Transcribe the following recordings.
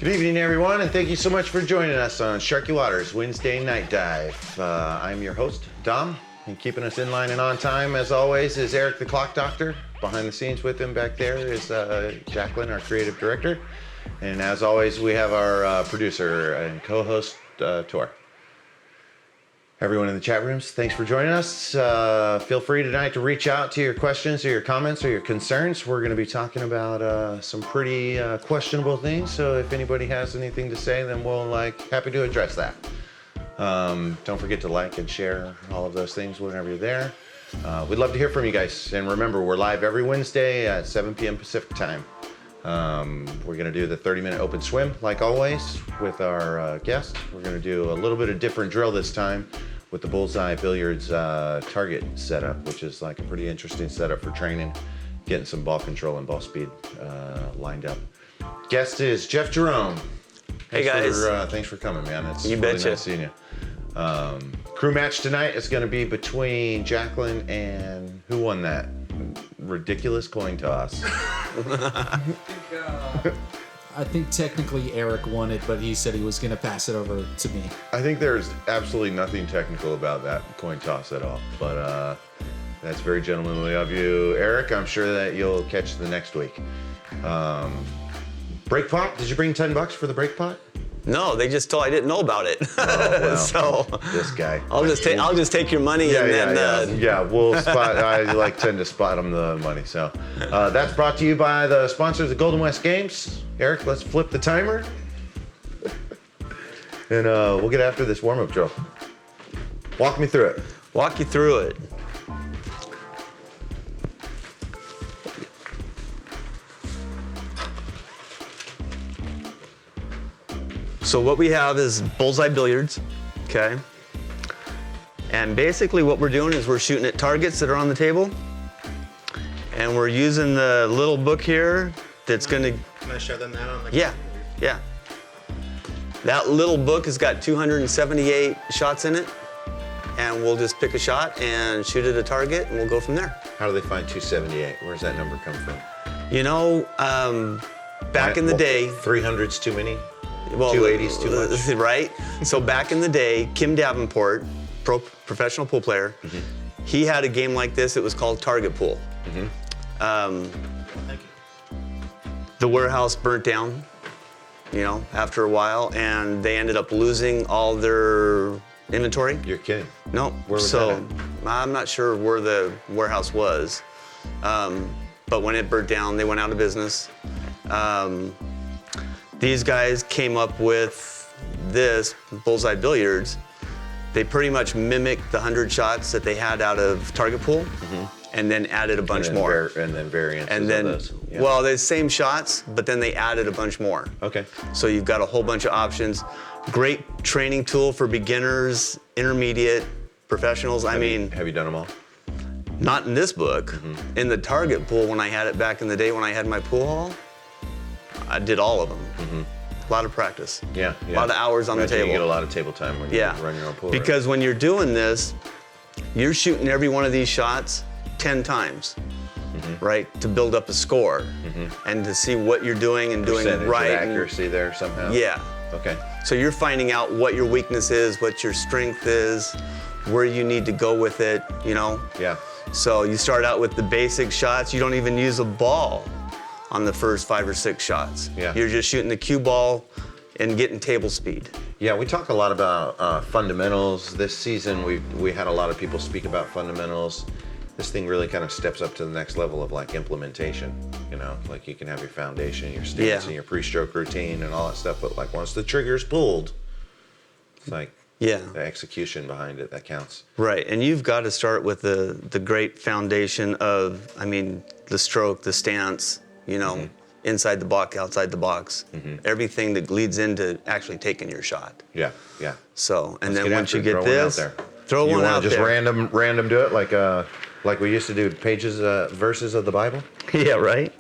Good evening, everyone, and thank you so much for joining us on Sharky Waters Wednesday Night Dive. I'm your host, Dom, and keeping us in line and on time, as always, is Eric the Clock Doctor. Behind the scenes with him back there is Jacqueline, our creative director. And as always, we have our producer and co-host, Tor. Everyone in the chat rooms, thanks for joining us. Feel free tonight to reach out to your questions or your comments or your concerns. We're going to be talking about some pretty questionable things. So if anybody has anything to say, then we'll happy to address that. Don't forget to like and share all of those things whenever you're there. We'd love to hear from you guys. And remember, we're live every Wednesday at 7 p.m. Pacific time. We're going to do the 30-minute open swim, like always, with our guest. We're going to do a little bit of different drill this time with the Bullseye Billiards target setup, which is like a pretty interesting setup for training, getting some ball control and ball speed lined up. Guest is Jeff Jerome. Hey, guys. Thanks for coming, man. It's you really betcha. nice seeing you. Crew match tonight is going to be between Jacqueline and who won that ridiculous coin toss? I think technically Eric won it, but he said he was going to pass it over to me. I think there's absolutely nothing technical about that coin toss at all, but that's very gentlemanly of you, Eric. I'm sure that you'll catch the next week. Break pot? Did you bring $10 for the break pot? No, they just told I didn't know about it. Oh, well, so this guy. I'll just take your money We'll spot. I tend to spot them the money. So that's brought to you by the sponsors of Golden West Games. Eric, let's flip the timer, and we'll get after this warm-up drill. Walk me through it. Walk you through it. So what we have is Bullseye Billiards, okay? And basically what we're doing is we're shooting at targets that are on the table, and we're using the little book here that's gonna... Can I show them that on the Yeah. That little book has got 278 shots in it, and we'll just pick a shot and shoot at a target, and we'll go from there. How do they find 278? Where's that number come from? You know, back in the day... 300's too many? Well, 280's too much? Right? So back in the day, Kim Davenport, professional pool player, he had a game like this. It was called Target Pool. Thank you. The warehouse burnt down, after a while, and they ended up losing all their inventory. You're kidding. No. Where was that at? I'm not sure where the warehouse was, but when it burnt down, they went out of business. These guys came up with this, Bullseye Billiards. They pretty much mimicked the 100 shots that they had out of Target Pool, and then added a bunch more. And then variants and then, of those. Yeah. Well, they're the same shots, but then they added a bunch more. Okay. So you've got a whole bunch of options. Great training tool for beginners, intermediate, professionals. Have you done them all? Not in this book. In the Target Pool, when I had it back in the day when I had my pool hall, I did all of them. A lot of practice. Yeah. A lot of hours on the table. You get a lot of table time when you run your own pool. Because when you're doing this, you're shooting every one of these shots 10 times, right? To build up a score and to see what you're doing and doing Percentage right. of accuracy there somehow? Yeah. Okay. So you're finding out what your weakness is, what your strength is, where you need to go with it, Yeah. So you start out with the basic shots. You don't even use a ball on the first 5 or 6 shots. Yeah. You're just shooting the cue ball and getting table speed. Yeah, we talk a lot about fundamentals. This season, we had a lot of people speak about fundamentals. This thing really kind of steps up to the next level of implementation. You can have your foundation, your stance, and your pre-stroke routine and all that stuff. But once the trigger's pulled, it's the execution behind it that counts. Right, and you've got to start with the great foundation of, the stroke, the stance, inside the box, outside the box, everything that leads into actually taking your shot. Yeah. So, and Let's then once you get throw this, one out there. throw one out there. You want to just random do it like we used to do verses of the Bible? Yeah, right.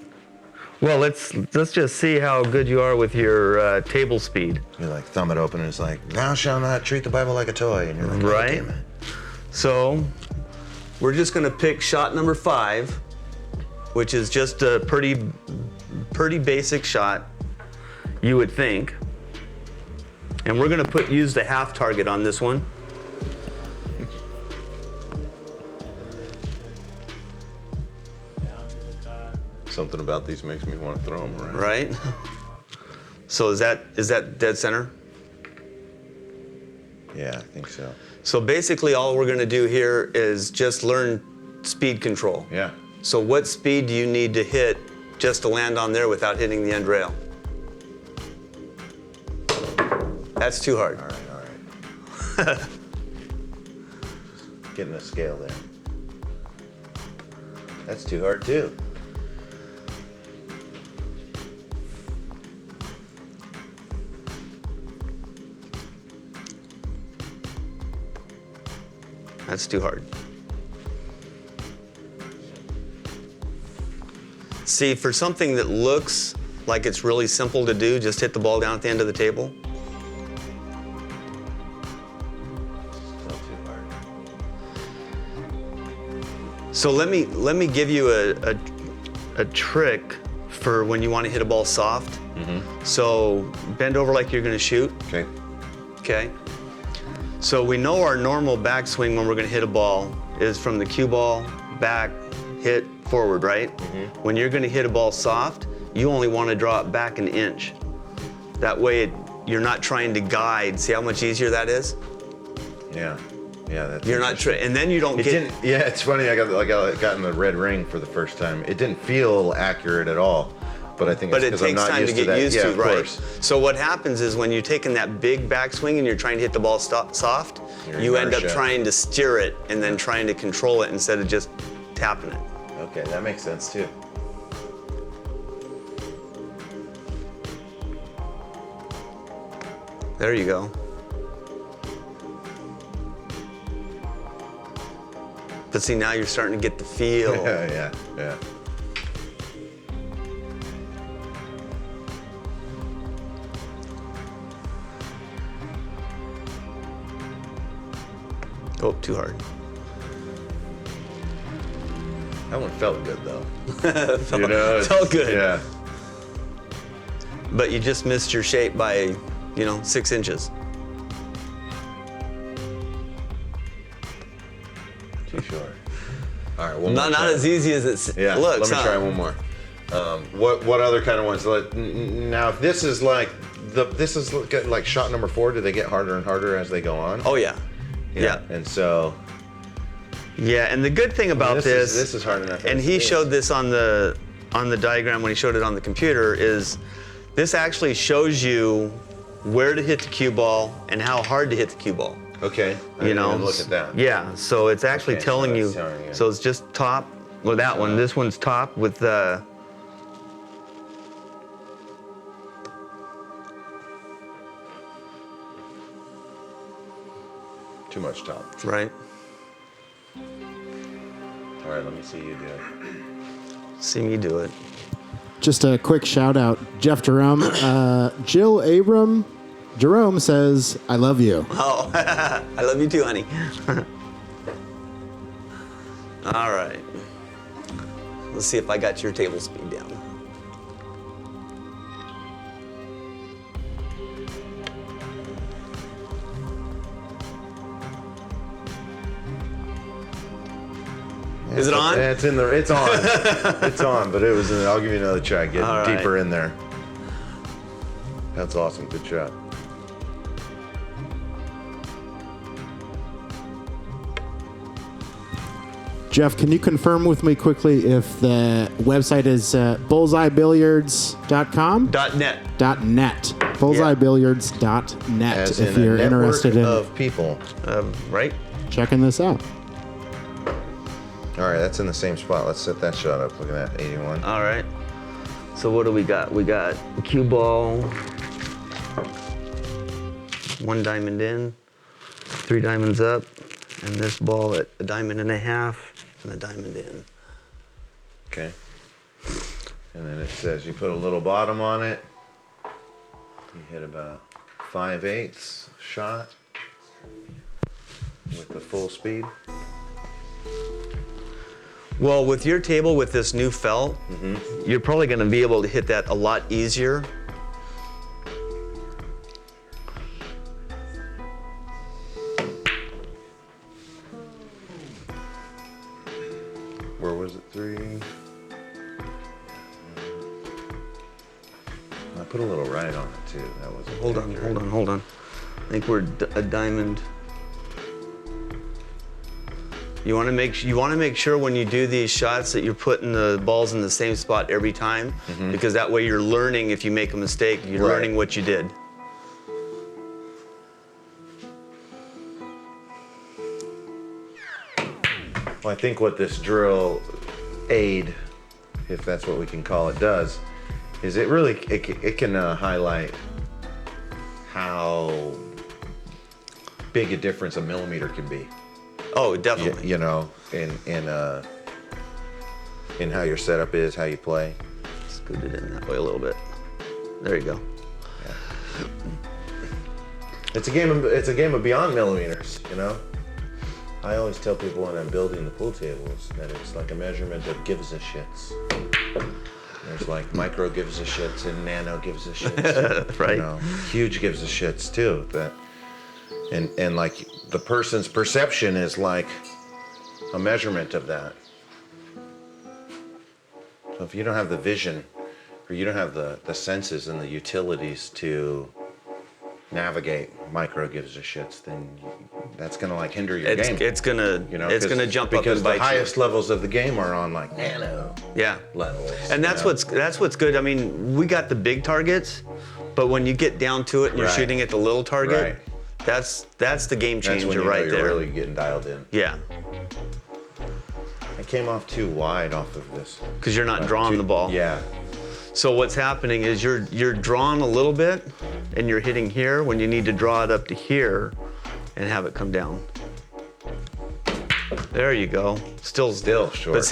Well, let's just see how good you are with your table speed. You thumb it open and it's thou shalt not treat the Bible like a toy, and you're like, right. Damn it. So we're just gonna pick shot number 5, which is just a pretty basic shot. you would think. And we're gonna use the half target on this one. Something about these makes me want to throw them around. Right? So is that dead center? Yeah, I think so. So basically all we're gonna do here is just learn speed control. Yeah. So what speed do you need to hit just to land on there without hitting the end rail? That's too hard. All right. Getting a scale there. That's too hard too. That's too hard. See, for something that looks like it's really simple to do, just hit the ball down at the end of the table. Still too hard. So let me give you a trick for when you want to hit a ball soft. So bend over like you're going to shoot. Okay. Okay. So we know our normal backswing when we're going to hit a ball is from the cue ball back, hit forward, right? When you're going to hit a ball soft, you only want to draw it back an inch. That way you're not trying to guide. See how much easier that is? Yeah. Yeah. That's You're not and then you don't It get. didn't. Yeah, it's funny. I got in the red ring for the first time. It didn't feel accurate at all. But I think But it's it because I'm takes not time used to get that. used Yeah, to, of right? course. So what happens is when you're taking that big backswing and you're trying to hit the ball soft, Your you end up inertia. trying to steer it and then trying to control it instead of just tapping it. Okay, that makes sense too. There you go. But see, now you're starting to get the feel. Yeah. Oh, too hard. That one felt good though. Felt good. Yeah. But you just missed your shape by, 6 inches. Too short. All right, one Not more try. as easy as it Yeah, looks. let me try one more. What other kind of ones? Now, if this is like like shot number 4. Do they get harder and harder as they go on? Oh yeah. Yeah. And so Yeah, and the good thing about this is hard enough. and as he it is. showed this on the diagram when he showed it on the computer, is this actually shows you where to hit the cue ball and how hard to hit the cue ball. Okay. I didn't even look at that. Yeah, so it's actually Okay, so telling you. it's telling you. So it's just top. Well, that one. This one's top with the. Too much top. Right. All right, let me see you do it. See me do it. Just a quick shout out, Jeff Jerome. Jill Jerome says, "I love you." Oh, I love you too, honey. All right. Let's see if I got your table speed down. Is it on? Yeah, it's in there. It's on. It's on. But it was. I'll give you another try. Get All right. deeper in there. That's awesome. Good shot. Jeff, can you confirm with me quickly if the website is bullseyebilliards.com? .net. .net. Bullseyebilliards.net As if in you're a network interested in of people. Right? checking this out. All right, that's in the same spot. Let's set that shot up. Look at that, 81. All right. So what do we got? We got a cue ball, 1 diamond in, 3 diamonds up, and this ball at 1.5 diamonds and a diamond in. Okay. And then it says you put a little bottom on it. You hit about 5/8 shot with the full speed. Well, with your table with this new felt, you're probably going to be able to hit that a lot easier Where was it? 3. I put a little right on it too. That was Hold on. I think we're a diamond. You want to make sure when you do these shots that you're putting the balls in the same spot every time, because that way you're learning. If you make a mistake, you're Right. learning what you did. Well, I think what this drill aid, if that's what we can call it, does, is it can highlight how big a difference a millimeter can be. Oh, definitely. You know, in how your setup is, how you play. Scoot it in that way a little bit. There you go. It's a game of beyond millimeters, you know? I always tell people when I'm building the pool tables that it's like a measurement of gives a shits. There's like micro gives a shits and nano gives a shits. Right. You know, huge gives a shits too. And like the person's perception is like a measurement of that. So if you don't have the vision or you don't have the senses and the utilities to navigate micro gives a shits, then that's gonna like hinder your game. It's gonna jump up because and bite the highest levels of the game are on like nano levels. And that's what's good. I mean, we got the big targets, but when you get down to it and you're Right. shooting at the little target, Right. that's the game That's changer when you right know there. you're really getting dialed in. Yeah, I came off too wide off of this. because you're not drawing the ball. Yeah. So what's happening is you're drawing a little bit, and you're hitting here when you need to draw it up to here, and have it come down. There you go. Still short.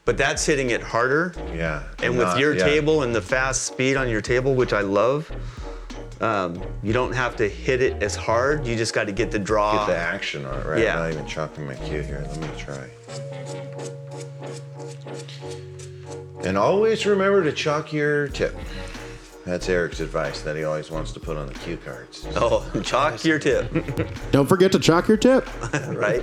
But that's hitting it harder. Yeah. And with Not- your yeah. table and the fast speed on your table, which I love, you don't have to hit it as hard. You just got to get the draw. Get the action on it, right? Yeah. I'm not even chopping my cue here. Let me try. And always remember to chalk your tip. That's Eric's advice that he always wants to put on the cue cards. Oh, chalk your tip, Don't forget to chalk your tip. right?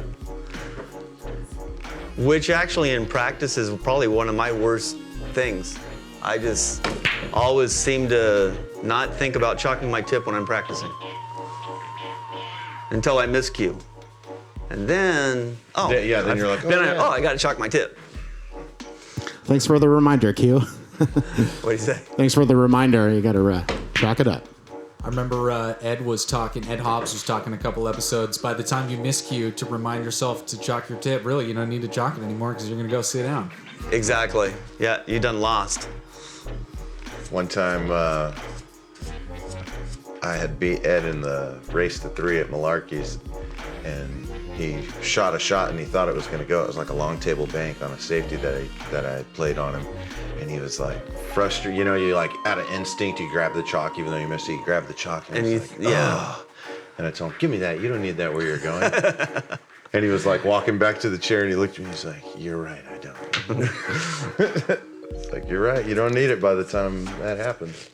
Which actually in practice is probably one of my worst things. I just always seem to not think about chalking my tip when I'm practicing. Until I miss cue. And then, Then you're like, I got to chalk my tip. Thanks for the reminder, Q. What do you say? Thanks for the reminder. You got to chalk it up. I remember Ed Hobbs was talking a couple episodes. By the time you miscue to remind yourself to chalk your tip, really, you don't need to chalk it anymore because you're going to go sit down. Exactly. Yeah, you done lost. One time, I had beat Ed in the race to 3 at Malarkey's, and he shot a shot and he thought it was going to go. It was like a long table bank on a safety that I had played on him, and he was like frustrated. You know, you like out of instinct you grab the chalk even though you missed it. You grab the chalk and he's like, "Ugh." And I told him, "Give me that. You don't need that where you're going." And he was like walking back to the chair and he looked at me. He's like, "You're right. I don't." It's like, you're right. You don't need it by the time that happens.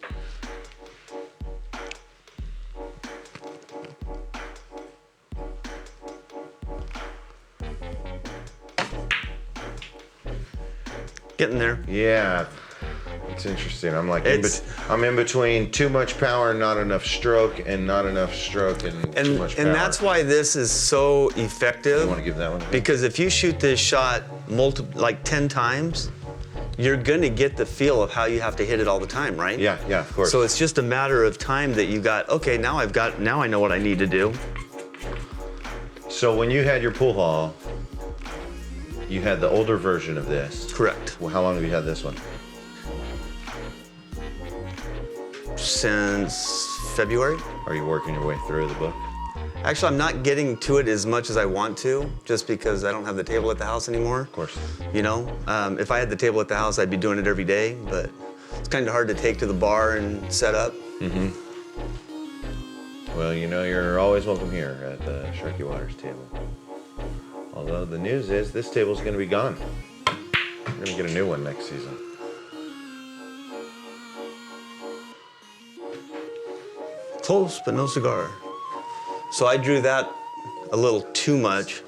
Getting there. Yeah, it's interesting. I'm like, I'm in between too much power and not enough stroke, and not enough stroke and too much power. And that's why this is so effective. You want to give that one? Because if you shoot this shot like 10 times, you're gonna get the feel of how you have to hit it all the time, right? Yeah, of course. So it's just a matter of time that you got, okay, now I know what I need to do. So when you had your pool hall, you had the older version of this. Correct. Well, how long have you had this one? Since February. Are you working your way through the book? Actually, I'm not getting to it as much as I want to, just because I don't have the table at the house anymore. Of course. You know, if I had the table at the house, I'd be doing it every day, but it's kind of hard to take to the bar and set up. Mm-hmm. Well, you know, you're always welcome here at the Sharky Waters table. Although the news is this table's going to be gone. We're going to get a new one next season. Close, but no cigar. So I drew that a little too much.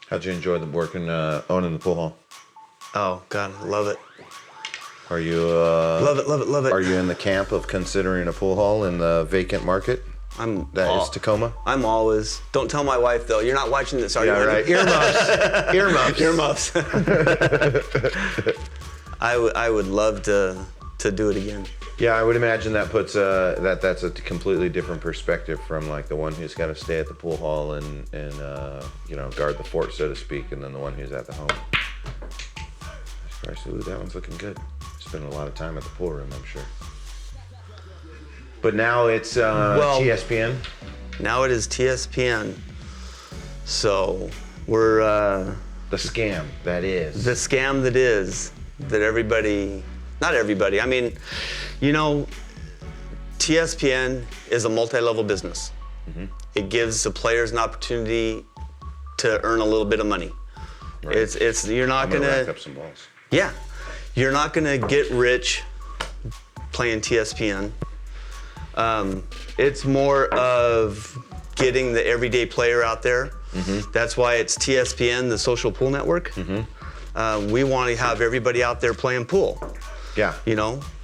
How'd you enjoy the working, owning the pool hall? Oh God, I love it. Are you Love it, love it, love it. Are you in the camp of considering a pool hall in the vacant market? That is Tacoma. I'm always. Don't tell my wife though. You're not watching this, are you? Yeah, right. Earmuffs. Earmuffs. I would love to do it again. Yeah, I would imagine that puts that's a completely different perspective from like the one who's got to stay at the pool hall and guard the fort, so to speak, and then the one who's at the home. Christ, ooh, that one's looking good. Spent a lot of time at the pool room, I'm sure. But now it's TSPN. Now it is TSPN. So we're The scam that is. the scam that everybody, not everybody. I mean, TSPN is a multi-level business. Mm-hmm. It gives the players an opportunity to earn a little bit of money. Right. It's you're not I'm gonna gonna rack up some balls. Yeah, you're not gonna get rich playing TSPN. It's more of getting the everyday player out there. Mm-hmm. That's why it's TSPN, the social pool network. We want to have everybody out there playing pool. Yeah.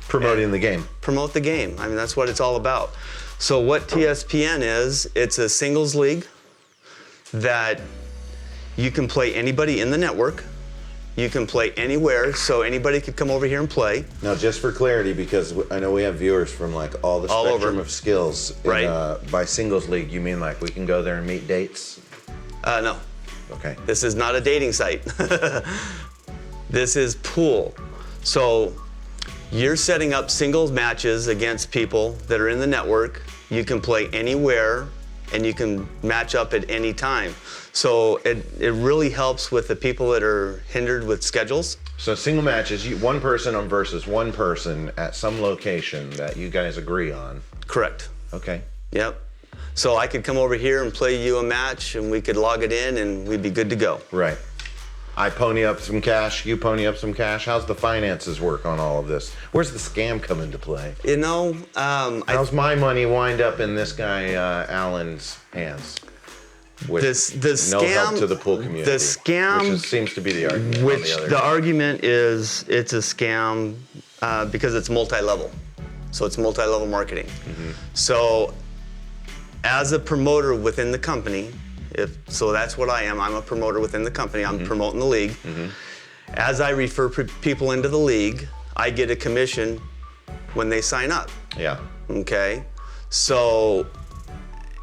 Promoting and the game. Promote the game. I mean, that's what it's all about. So what TSPN is, it's a singles league that you can play anybody in the network. You can play anywhere, so anybody could come over here and play. Now, just for clarity, because I know we have viewers from like all the All spectrum over. of skills. Right. By singles league, you mean like we can go there and meet dates? No, Okay. this is not a dating site. This is pool. So you're setting up singles matches against people that are in the network. You can play anywhere and you can match up at any time. So it really helps with the people that are hindered with schedules. So single matches, one person versus one person at some location that you guys agree on. Correct. Okay. Yep. So I could come over here and play you a match and we could log it in and we'd be good to go. Right. I pony up some cash, you pony up some cash. How's the finances work on all of this? Where's the scam come into play? How's my money wind up in this guy Alan's hands? With the no help scam- to the pool community. the scam- which seems to be the argument. on Which the other the side. argument is it's a scam because it's multi-level. So it's multi-level marketing. So as a promoter within the company, so that's what I am. I'm a promoter within the company. I'm promoting the league. As I refer people into the league, I get a commission when they sign up. Yeah. Okay? So,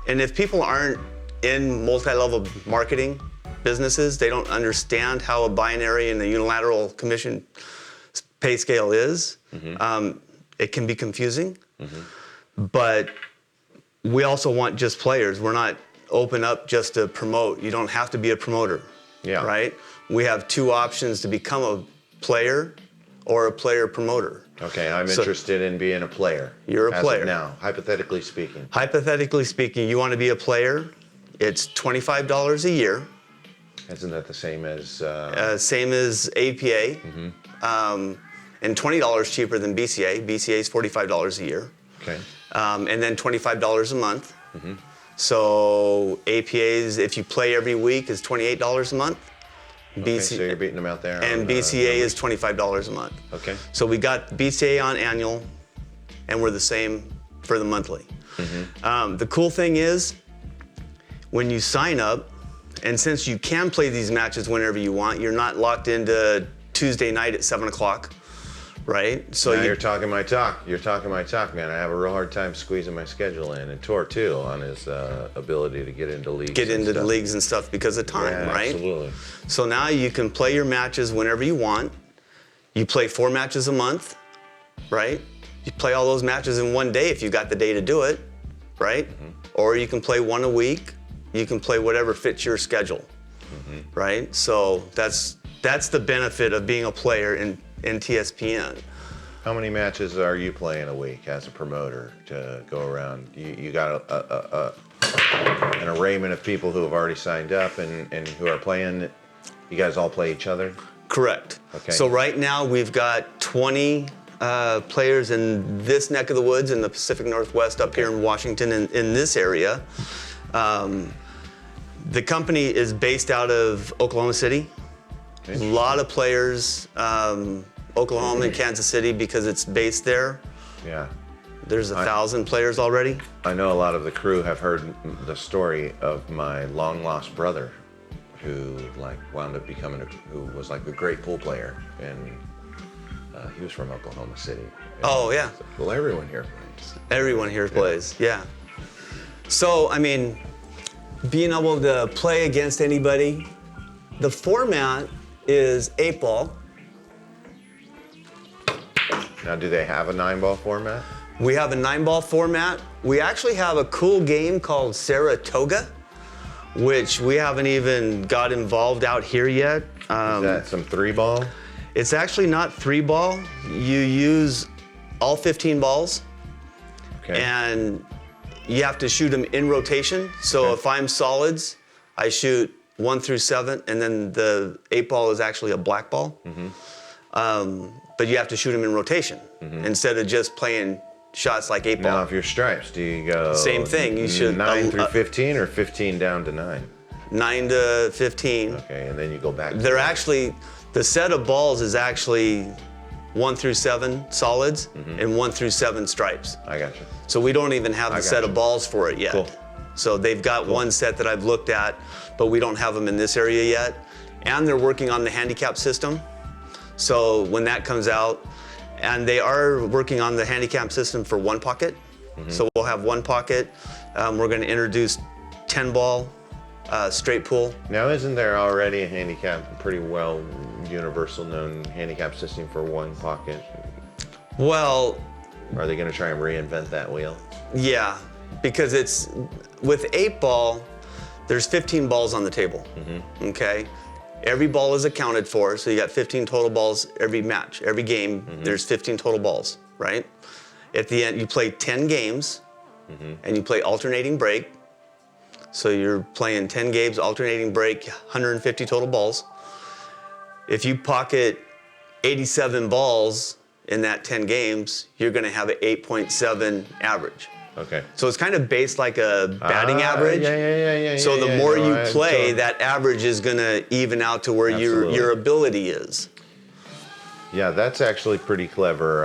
and if people aren't in multi-level marketing businesses, they don't understand how a binary and a unilateral commission pay scale is. It can be confusing, but we also want just players. We're not open up just to promote. You don't have to be a promoter, Yeah. right? We have two options to become a player or a player promoter. Okay, I'm So- interested in being a player. You're a as player. Of now, hypothetically speaking. Hypothetically speaking, you want to be a player, it's $25 a year, Isn't that the same as? same as APA, and $20 cheaper than BCA. BCA is $45 a year, Okay. and then $25 a month. So APA's, if you play every week, is $28 a month. Okay, so you're beating them out there. And on, BCA is $25 a month. Okay. So we got BCA on annual, and we're the same for the monthly. The cool thing is, when you sign up, and since you can play these matches whenever you want, you're not locked into Tuesday night at 7 o'clock, right? So Now you're talking my talk. You're talking my talk, man. I have a real hard time squeezing my schedule in, and Tor too on his ability to get into leagues. get and into the stuff. leagues and stuff because of time, Yeah, right? absolutely. So now you can play your matches whenever you want. You play 4 matches a month, right? You play all those matches in one day if you got the day to do it, right? Or you can play one a week. You can play whatever fits your schedule, right? So that's the benefit of being a player in TSPN. How many matches are you playing a week as a promoter to go around? You got an arrayment of people who have already signed up and who are playing. You guys all play each other? Correct. Okay. So right now we've got 20 players in this neck of the woods in the Pacific Northwest up here in Washington in this area. The company is based out of Oklahoma City. A lot of players, Oklahoma and Kansas City, because it's based there. Yeah. There's 1,000 players already. I know a lot of the crew have heard the story of my long lost brother, who like wound up becoming who was like a great pool player, and he was from Oklahoma City. And Oh yeah, well, everyone here plays. everyone here plays. Yeah. So I mean, being able to play against anybody, the format is 8-ball. Now, do they have a 9-ball format? We have a 9-ball format. We actually have a cool game called Saratoga, which we haven't even got involved out here yet. Is that some 3-ball? It's actually not 3-ball. You use all 15 balls, Okay. and you have to shoot them in rotation. So Okay. if I'm solids, I shoot 1 through 7, and then the 8-ball is actually a black ball. But you have to shoot them in rotation instead of just playing shots like 8-ball. Now, if you're stripes, do you go Same thing, you should- 9 through 15 or 15 down to 9? 9 to 15. Okay, and then you go back. They're actually, the set of balls is actually 1 through 7 solids and 1 through 7 stripes. I got you. So we don't even have the set gotcha. of balls for it yet. Cool. So they've got one set that I've looked at, but we don't have them in this area yet. And they're working on the handicap system. So when that comes out, and they are working on the handicap system for 1 pocket. So we'll have 1 pocket. We're going to introduce 10-ball straight pool. Now, isn't there already a handicap, pretty well universal known handicap system for 1 pocket? Well, Are they going to try and reinvent that wheel? yeah, because it's with 8-ball, there's 15 balls on the table. Okay, every ball is accounted for, so you got 15 total balls every match, every game. There's 15 total balls, right? At the end, you play 10 games, and you play alternating break. So you're playing 10 games, alternating break, 150 total balls. If you pocket 87 balls in that 10 games, you're going to have an 8.7 average. Okay. So it's kind of based like a batting average. Yeah. So the yeah, more no, you I- play, so- that average is going to even out to where Absolutely. your ability is. Yeah, that's actually pretty clever.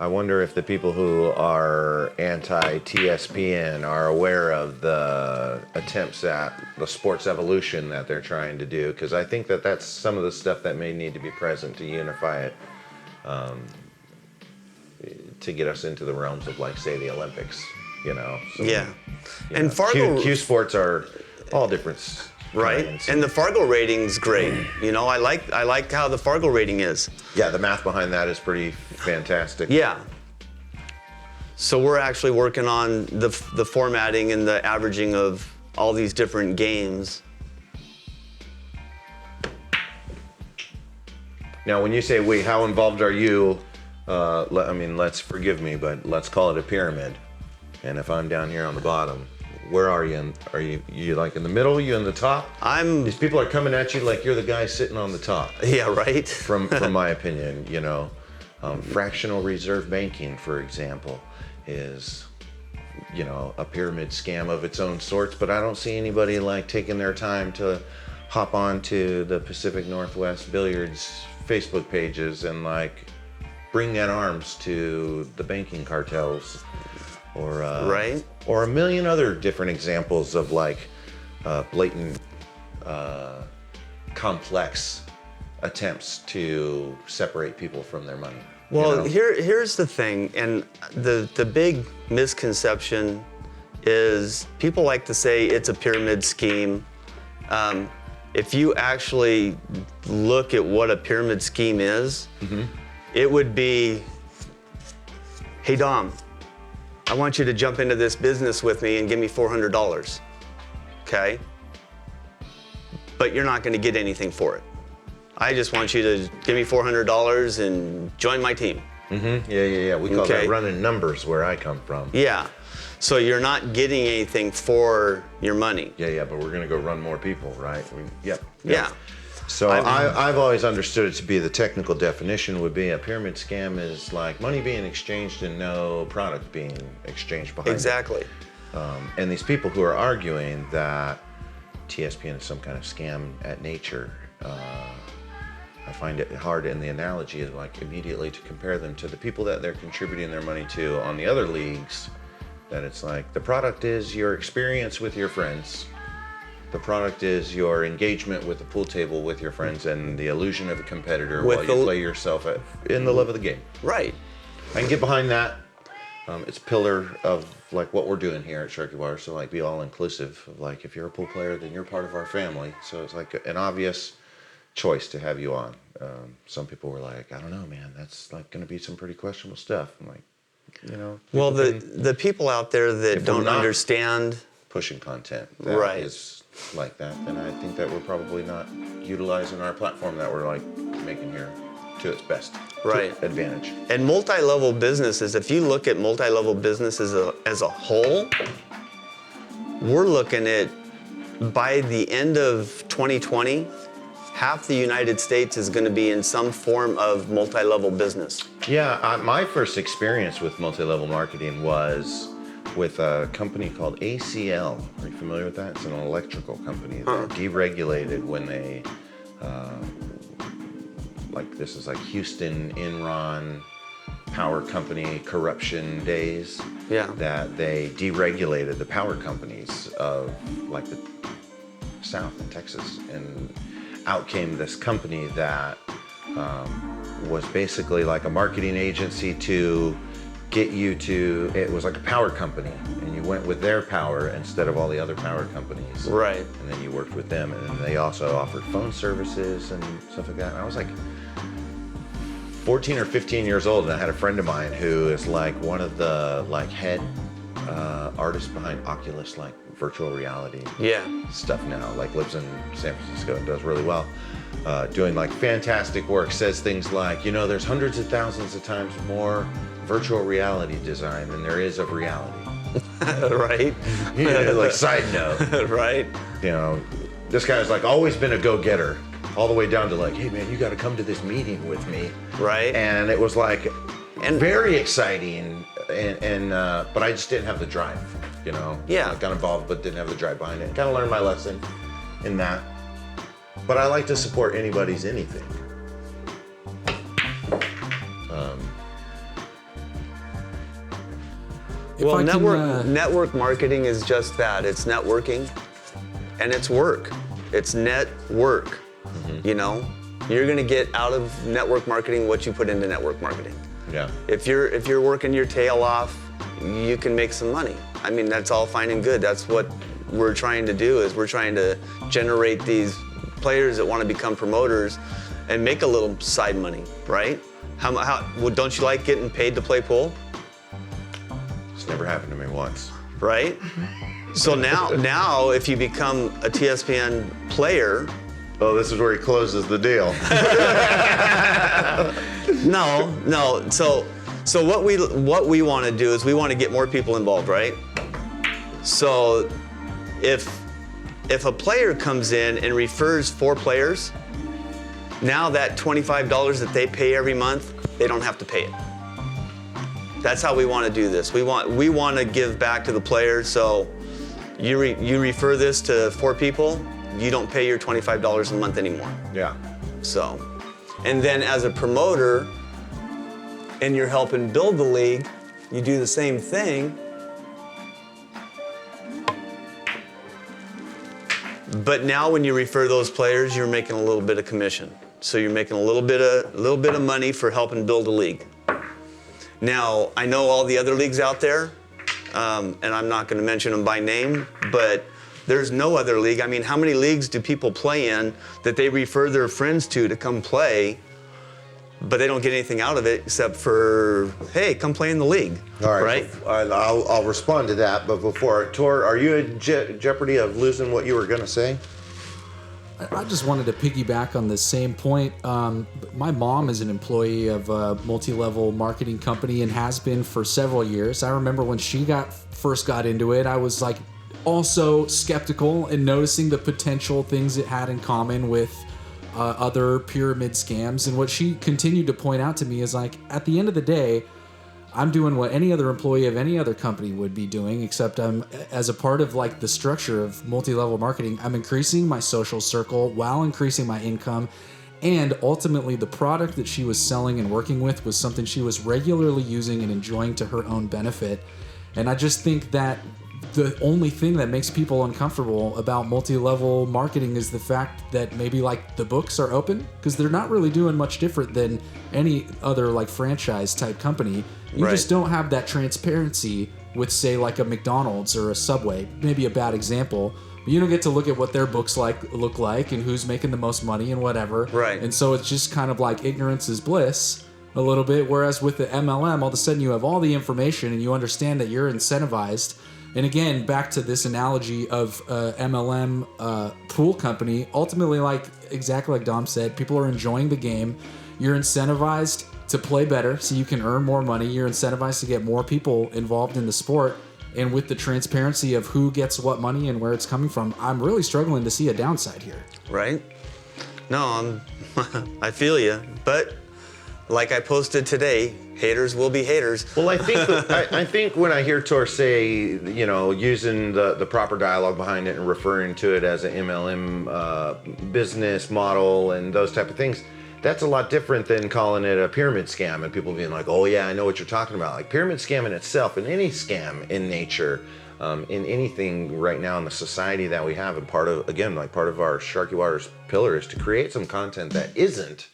I wonder if the people who are anti-TSPN are aware of the attempts at the sports evolution that they're trying to do, because I think that that's some of the stuff that may need to be present to unify it, to get us into the realms of, like, say, the Olympics, you know? So, Yeah. you And know, Fargo, Q sports are all different. right? kinds. And the Fargo rating's great. You know, I like how the Fargo rating is. Yeah, the math behind that is pretty fantastic. Yeah. So we're actually working on the formatting and the averaging of all these different games. Now, when you say we, how involved are you? I mean, let's forgive me, but let's call it a pyramid. And if I'm down here on the bottom, where are you? Are you like in the middle? You in the top? These people are coming at you like you're the guy sitting on the top. Yeah, right. From my opinion, you know, fractional reserve banking, for example, is, you know, a pyramid scam of its own sorts. But I don't see anybody like taking their time to hop onto the Pacific Northwest Billiards Facebook pages and like bring that arms to the banking cartels, or Right. or a million other different examples of like blatant, complex attempts to separate people from their money. you Well, know? here's the thing, and the big misconception is people like to say it's a pyramid scheme. If you actually look at what a pyramid scheme is, it would be, hey Dom, I want you to jump into this business with me and give me $400, okay? But you're not gonna get anything for it. I just want you to give me $400 and join my team. Yeah. We call Okay. that running numbers where I come from. Yeah, so you're not getting anything for your money. Yeah, but we're gonna go run more people, right? Yep. Yeah. So I've always understood it to be the technical definition would be a pyramid scam is like money being exchanged and no product being exchanged behind it. Exactly. And these people who are arguing that TSPN is some kind of scam at nature, I find it hard in the analogy of like immediately to compare them to the people that they're contributing their money to on the other leagues. That it's like the product is your experience with your friends. The product is your engagement with the pool table with your friends and the illusion of a competitor while you play yourself in the love of the game. Right. I can get behind that. It's a pillar of like what we're doing here at Sharky Water. So like be all inclusive of like if you're a pool player, then you're part of our family. So it's like an obvious choice to have you on. Some people were like, I don't know, man, that's like going to be some pretty questionable stuff. I'm like, you know. Well, the people out there that don't understand pushing content that right. is like that, then I think that we're probably not utilizing our platform that we're like making here to its best right advantage. And multi-level businesses, if you look at multi-level businesses as a whole, we're looking at by the end of 2020, half the United States is going to be in some form of multi-level business. Yeah, my first experience with multi-level marketing was with a company called ACL. Are you familiar with that? It's an electrical company that deregulated when they, like this is like Houston, Enron, power company corruption days. Yeah. That they deregulated the power companies of like the South in Texas, and out came this company that was basically like a marketing agency to get you to, it was like a power company, and you went with their power instead of all the other power companies. Right. And then you worked with them, and then they also offered phone services and stuff like that. And I was like 14 or 15 years old, and I had a friend of mine who is like one of the like head artists behind Oculus, like virtual reality stuff now, like lives in San Francisco and does really well. Doing like fantastic work, says things like, you know, there's hundreds of thousands of times more virtual reality design than there is of reality. Right. Yeah, like side note. Right. You know, this guy's like always been a go-getter, all the way down to like, hey man, you got to come to this meeting with me. Right. And it was like, very exciting, and but I just didn't have the drive, you know. Yeah. I got involved, but didn't have the drive behind it. Kind of learned my lesson in that. But I like to support anybody's anything. Well, network marketing is just that. It's networking, and it's work. It's network. Mm-hmm. You know, you're gonna get out of network marketing what you put into network marketing. Yeah. If you're working your tail off, you can make some money. I mean, that's all fine and good. That's what we're trying to do. Is we're trying to generate these players that want to become promoters and make a little side money, right? Well, don't you like getting paid to play pool? It's never happened to me once. Right? So now if you become a TSPN player. Oh, this is where he closes the deal. No. So what we want to do is we want to get more people involved, right? So if a player comes in and refers 4 players, now that $25 that they pay every month, they don't have to pay it. That's how we want to do this. We want to give back to the players. So you refer this to 4 people, you don't pay your $25 a month anymore. Yeah. So, and then as a promoter, and you're helping build the league, you do the same thing. But now when you refer those players, you're making a little bit of commission. So you're making a little bit of money for helping build a league. Now, I know all the other leagues out there, and I'm not going to mention them by name, but there's no other league. I mean, how many leagues do people play in that they refer their friends to come play, but they don't get anything out of it except for, hey, come play in the league. All right. I'll respond to that, but before, Tor, are you in jeopardy of losing what you were going to say? I just wanted to piggyback on the same point. My mom is an employee of a multi-level marketing company and has been for several years. I remember when she first got into it, I was like also skeptical and noticing the potential things it had in common with other pyramid scams. And what she continued to point out to me is like, at the end of the day, I'm doing what any other employee of any other company would be doing, except I'm, as a part of like the structure of multi-level marketing, I'm increasing my social circle while increasing my income. And ultimately, the product that she was selling and working with was something she was regularly using and enjoying to her own benefit. And I just think that the only thing that makes people uncomfortable about multi-level marketing is the fact that maybe like the books are open, because they're not really doing much different than any other like franchise type company. You Right. just don't have that transparency with, say, like a McDonald's or a Subway. Maybe a bad example. But you don't get to look at what their books look like and who's making the most money and whatever. Right. And so it's just kind of like ignorance is bliss a little bit. Whereas with the MLM, all of a sudden you have all the information and you understand that you're incentivized. And again, back to this analogy of MLM pool company, ultimately, like exactly like Dom said, people are enjoying the game. You're incentivized to play better so you can earn more money. You're incentivized to get more people involved in the sport. And with the transparency of who gets what money and where it's coming from, I'm really struggling to see a downside here. Right? No, I feel you. But like I posted today, haters will be haters. Well, I think I think when I hear Tor say, you know, using the proper dialogue behind it and referring to it as an MLM business model and those type of things, that's a lot different than calling it a pyramid scam and people being like, oh yeah, I know what you're talking about. Like pyramid scam in itself, and any scam in nature, in anything right now in the society that we have, and part of our Sharky Waters pillar is to create some content that isn't,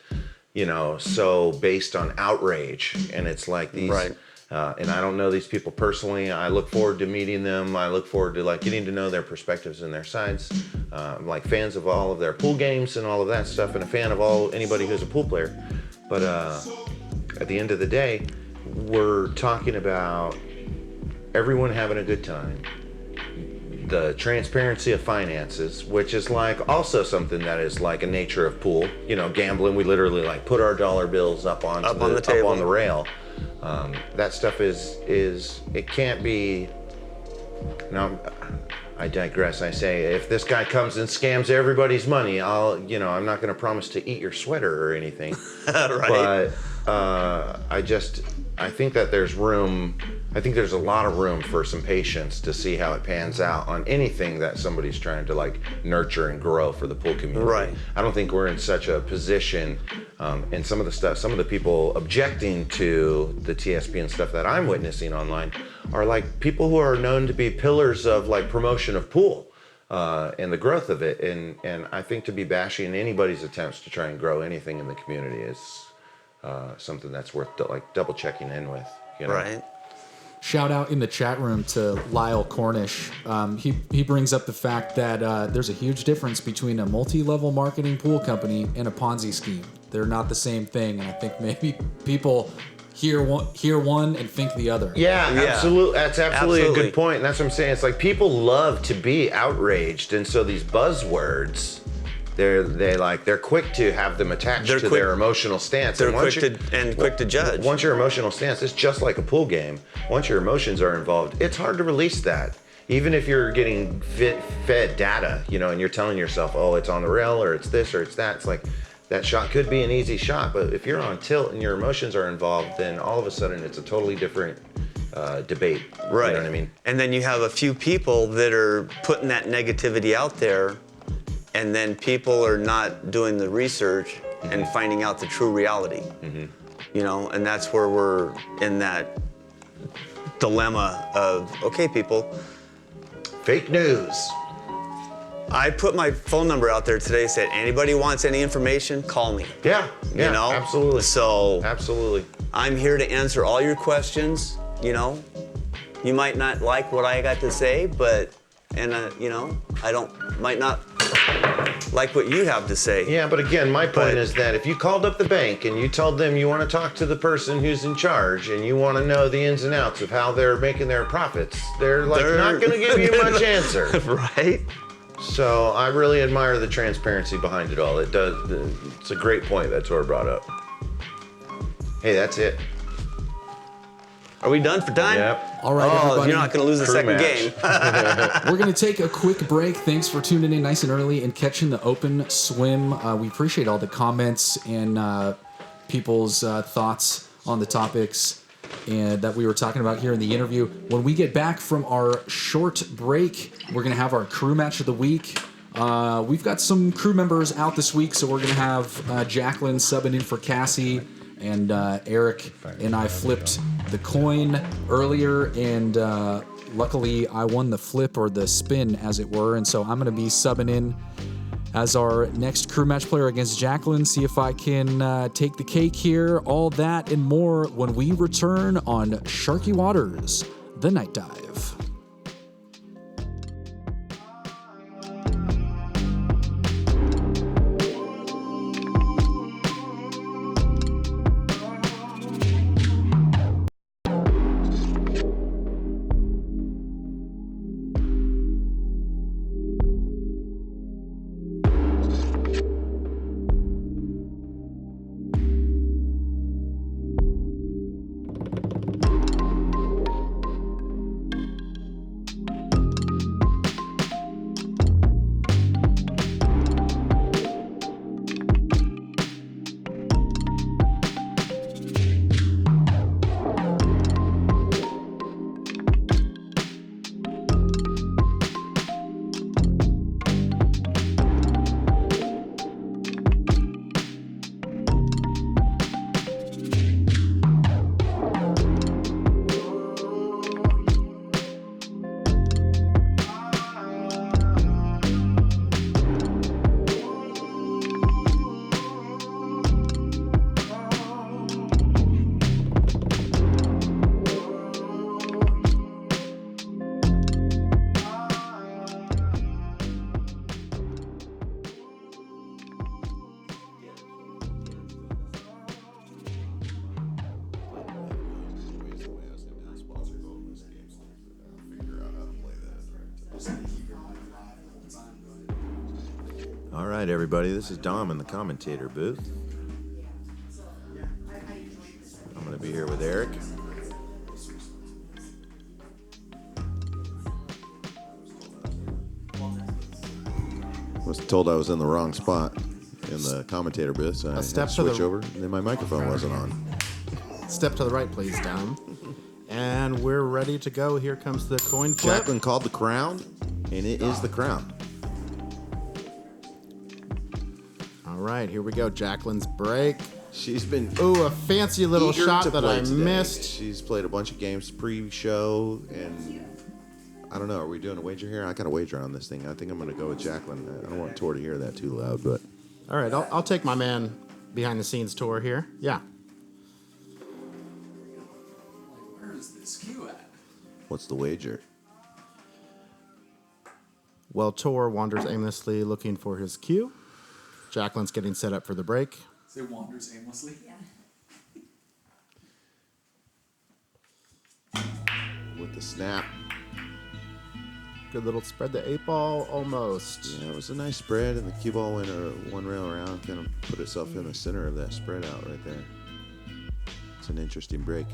you know, so based on outrage. And it's like these, Right. And I don't know these people personally. I look forward to meeting them. I look forward to like getting to know their perspectives and their sides. I'm like fans of all of their pool games and all of that stuff, and a fan of anybody who's a pool player. But at the end of the day, we're talking about everyone having a good time. The transparency of finances, which is like also something that is like a nature of pool. You know, gambling, we literally like put our dollar bills up on the table. up on the rail. That stuff is it can't be. Now, I digress. I say if this guy comes and scams everybody's money, I'm not going to promise to eat your sweater or anything. Right. But I think that there's room. I think there's a lot of room for some patience to see how it pans out on anything that somebody's trying to like nurture and grow for the pool community. Right. I don't think we're in such a position, and some of the people objecting to the TSP and stuff that I'm witnessing online are like people who are known to be pillars of like promotion of pool. And the growth of it, and I think to be bashing anybody's attempts to try and grow anything in the community is something that's worth like double checking in with. You know? Right. Shout out in the chat room to Lyle Cornish. He brings up the fact that there's a huge difference between a multi-level marketing pool company and a Ponzi scheme. They're not the same thing, and I think maybe people hear one and think the other. Yeah, absolutely. That's absolutely a Absolutely. good point. And that's what I'm saying. It's like people love to be outraged, and so these buzzwords, they're quick to have them attached to their emotional stance. They're And quick to judge. Once your emotional stance, it's just like a pool game. Once your emotions are involved, it's hard to release that. Even if you're getting fed data, you know, and you're telling yourself, oh, it's on the rail, or it's this, or it's that. It's like that shot could be an easy shot, but if you're on tilt and your emotions are involved, then all of a sudden it's a totally different debate. Right. You know what I mean? And then you have a few people that are putting that negativity out there, and then people are not doing the research and finding out the true reality. Mm-hmm. You know, and that's where we're in that dilemma of, okay, people. Fake news. I put my phone number out there today, said anybody wants any information, call me. Yeah, You know? absolutely. So Absolutely. I'm here to answer all your questions, you know. You might not like what I got to say, but, you know, might not like what you have to say. Yeah, but again, my point is that if you called up the bank and you told them you want to talk to the person who's in charge and you want to know the ins and outs of how they're making their profits, they're not going to give you much answer. Right? So I really admire the transparency behind it all. It's a great point that Tor brought up. Hey, that's it. Are we done for time? Yep. All right, Oh, everybody. you're not going to lose the Crew second match. game. We're going to take a quick break. Thanks for tuning in nice and early and catching the open swim. We appreciate all the comments and people's thoughts on the topics. and that we were talking about here in the interview. When we get back from our short break, we're going to have our crew match of the week. We've got some crew members out this week, so we're going to have Jacqueline subbing in for Cassie, and Eric and I flipped the coin earlier, and luckily I won the flip, or the spin as it were, and so I'm going to be subbing in as our next crew match player against Jacqueline, see if I can take the cake here. All that and more when we return on Sharky Waters, The Night Dive. All right, everybody, this is Dom in the commentator booth. I'm going to be here with Eric. I was told I was in the wrong spot in the commentator booth, so I had to step to switch the- over, and then my microphone wasn't on. Step to the right, please, Dom. And we're ready to go. Here comes the coin flip. Jacqueline called the crown, and it is the crown. All right, here we go. Jacqueline's break. She's been Ooh, a fancy little eager shot to that play I today. missed. She's played a bunch of games pre-show, and I don't know. Are we doing a wager here? I got a wager on this thing. I think I'm going to go with Jacqueline. I don't want Tor to hear that too loud, but All right, I'll take my man behind the scenes tour here. Yeah. Where is this cue at? what's the wager? Well, Tor wanders aimlessly looking for his cue. Jacqueline's getting set up for the break. Say wanders aimlessly? With the snap. Good little spread the 8-ball, almost. Yeah, it was a nice spread, and the cue ball went one rail around, kind of put itself in the center of that spread out right there. It's an interesting break.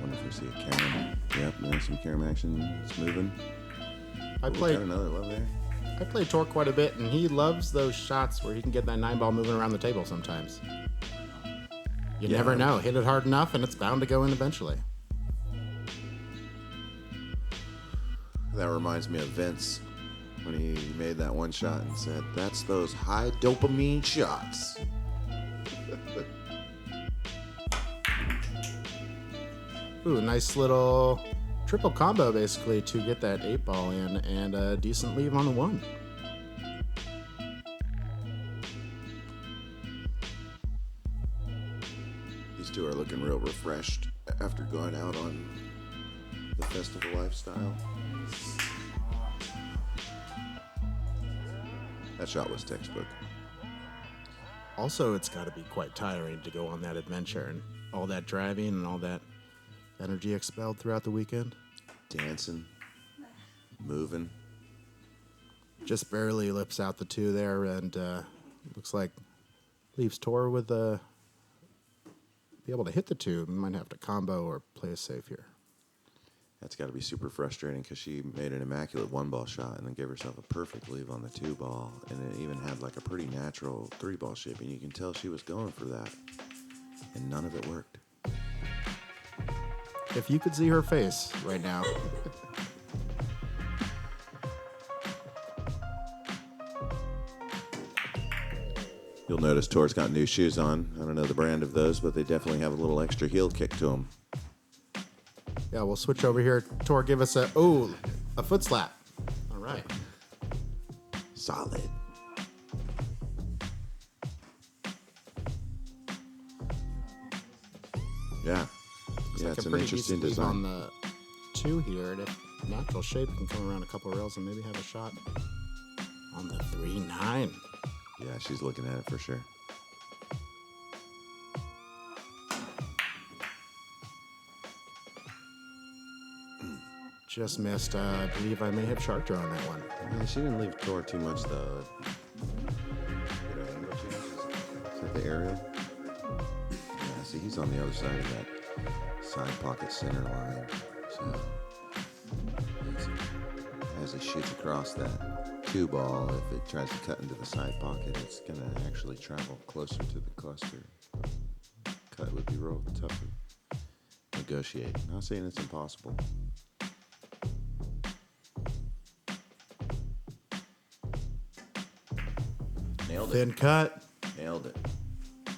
Wonder if we see a carom. Yep, there's some carom action. It's moving. I Ooh, played got another love there. I played Tor quite a bit, and he loves those shots where he can get that 9-ball moving around the table sometimes. You Yeah. never know. Hit it hard enough, and it's bound to go in eventually. That reminds me of Vince when he made that one shot and said, "That's those high dopamine shots." Ooh, nice little triple combo, basically, to get that 8-ball in, and a decent leave on the 1. These two are looking real refreshed after going out on the festival lifestyle. That shot was textbook. Also, it's got to be quite tiring to go on that adventure and all that driving and all that energy expelled throughout the weekend. Dancing, moving. Just barely lips out the 2 there, and looks like leaves Tor with be able to hit the 2. We might have to combo or play it safe here. That's got to be super frustrating because she made an immaculate 1-ball shot and then gave herself a perfect leave on the 2-ball, and it even had like a pretty natural 3-ball shape, and you can tell she was going for that, and none of it worked. If you could see her face right now. You'll notice Tor's got new shoes on. I don't know the brand of those, but they definitely have a little extra heel kick to them. Yeah, we'll switch over here. Tor, give us a foot slap. All right. Solid. Yeah. Looks Yeah, like it's a an pretty interesting decent leave design. on the 2 here. And if natural shape, can come around a couple of rails and maybe have a shot on the 3-9. Yeah, she's looking at it for sure. Just missed. I believe I may have sharked her on that one. Yeah, she didn't leave Tor too much though. Is that the aerial? Yeah, see, he's on the other side of that side pocket center line. So as he shoots across that 2-ball, if it tries to cut into the side pocket, it's gonna actually travel closer to the cluster. Cut would be real tough to negotiate. Not saying it's impossible. Nailed it. Thin cut, Nailed it.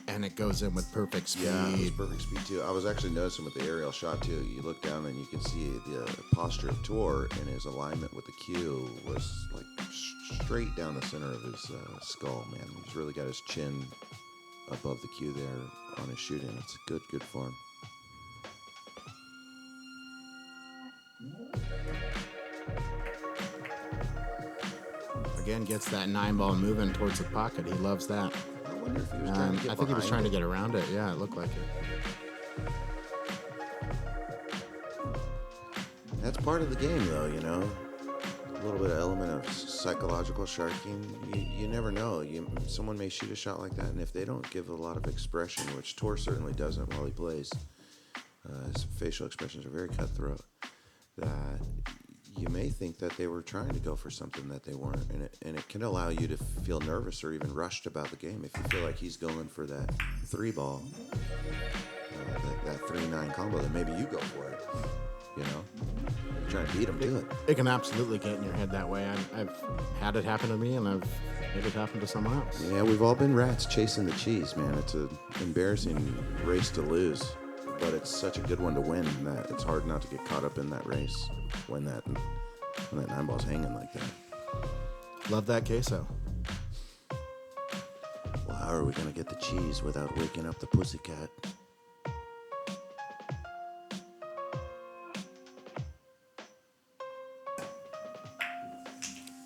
and it goes in with perfect speed. Yeah, it was perfect speed too. I was actually noticing with the aerial shot too. You look down and you can see the posture of Tor and his alignment with the cue was like straight down the center of his skull. Man, he's really got his chin above the cue there on his shooting. It's good form. Again, gets that 9-ball moving towards the pocket. He loves that. I wonder if he was trying to get I think he was behind trying to it. get around it. Yeah, it looked like it. That's part of the game, though, you know. A little bit of element of psychological sharking. You never know. Someone may shoot a shot like that, and if they don't give a lot of expression, which Tor certainly doesn't while he plays, his facial expressions are very cutthroat, that you may think that they were trying to go for something that they weren't, and it can allow you to feel nervous or even rushed about the game if you feel like he's going for that 3-ball, that 3-9 combo. Then maybe you go for it. You know, try and beat him to it. It can absolutely get in your head that way. I've had it happen to me, and I've had it happen to someone else. Yeah, we've all been rats chasing the cheese, man. It's an embarrassing race to lose, but it's such a good one to win that it's hard not to get caught up in that race when that 9-ball's hanging like that. Love that queso. Well, how are we gonna get the cheese without waking up the pussycat?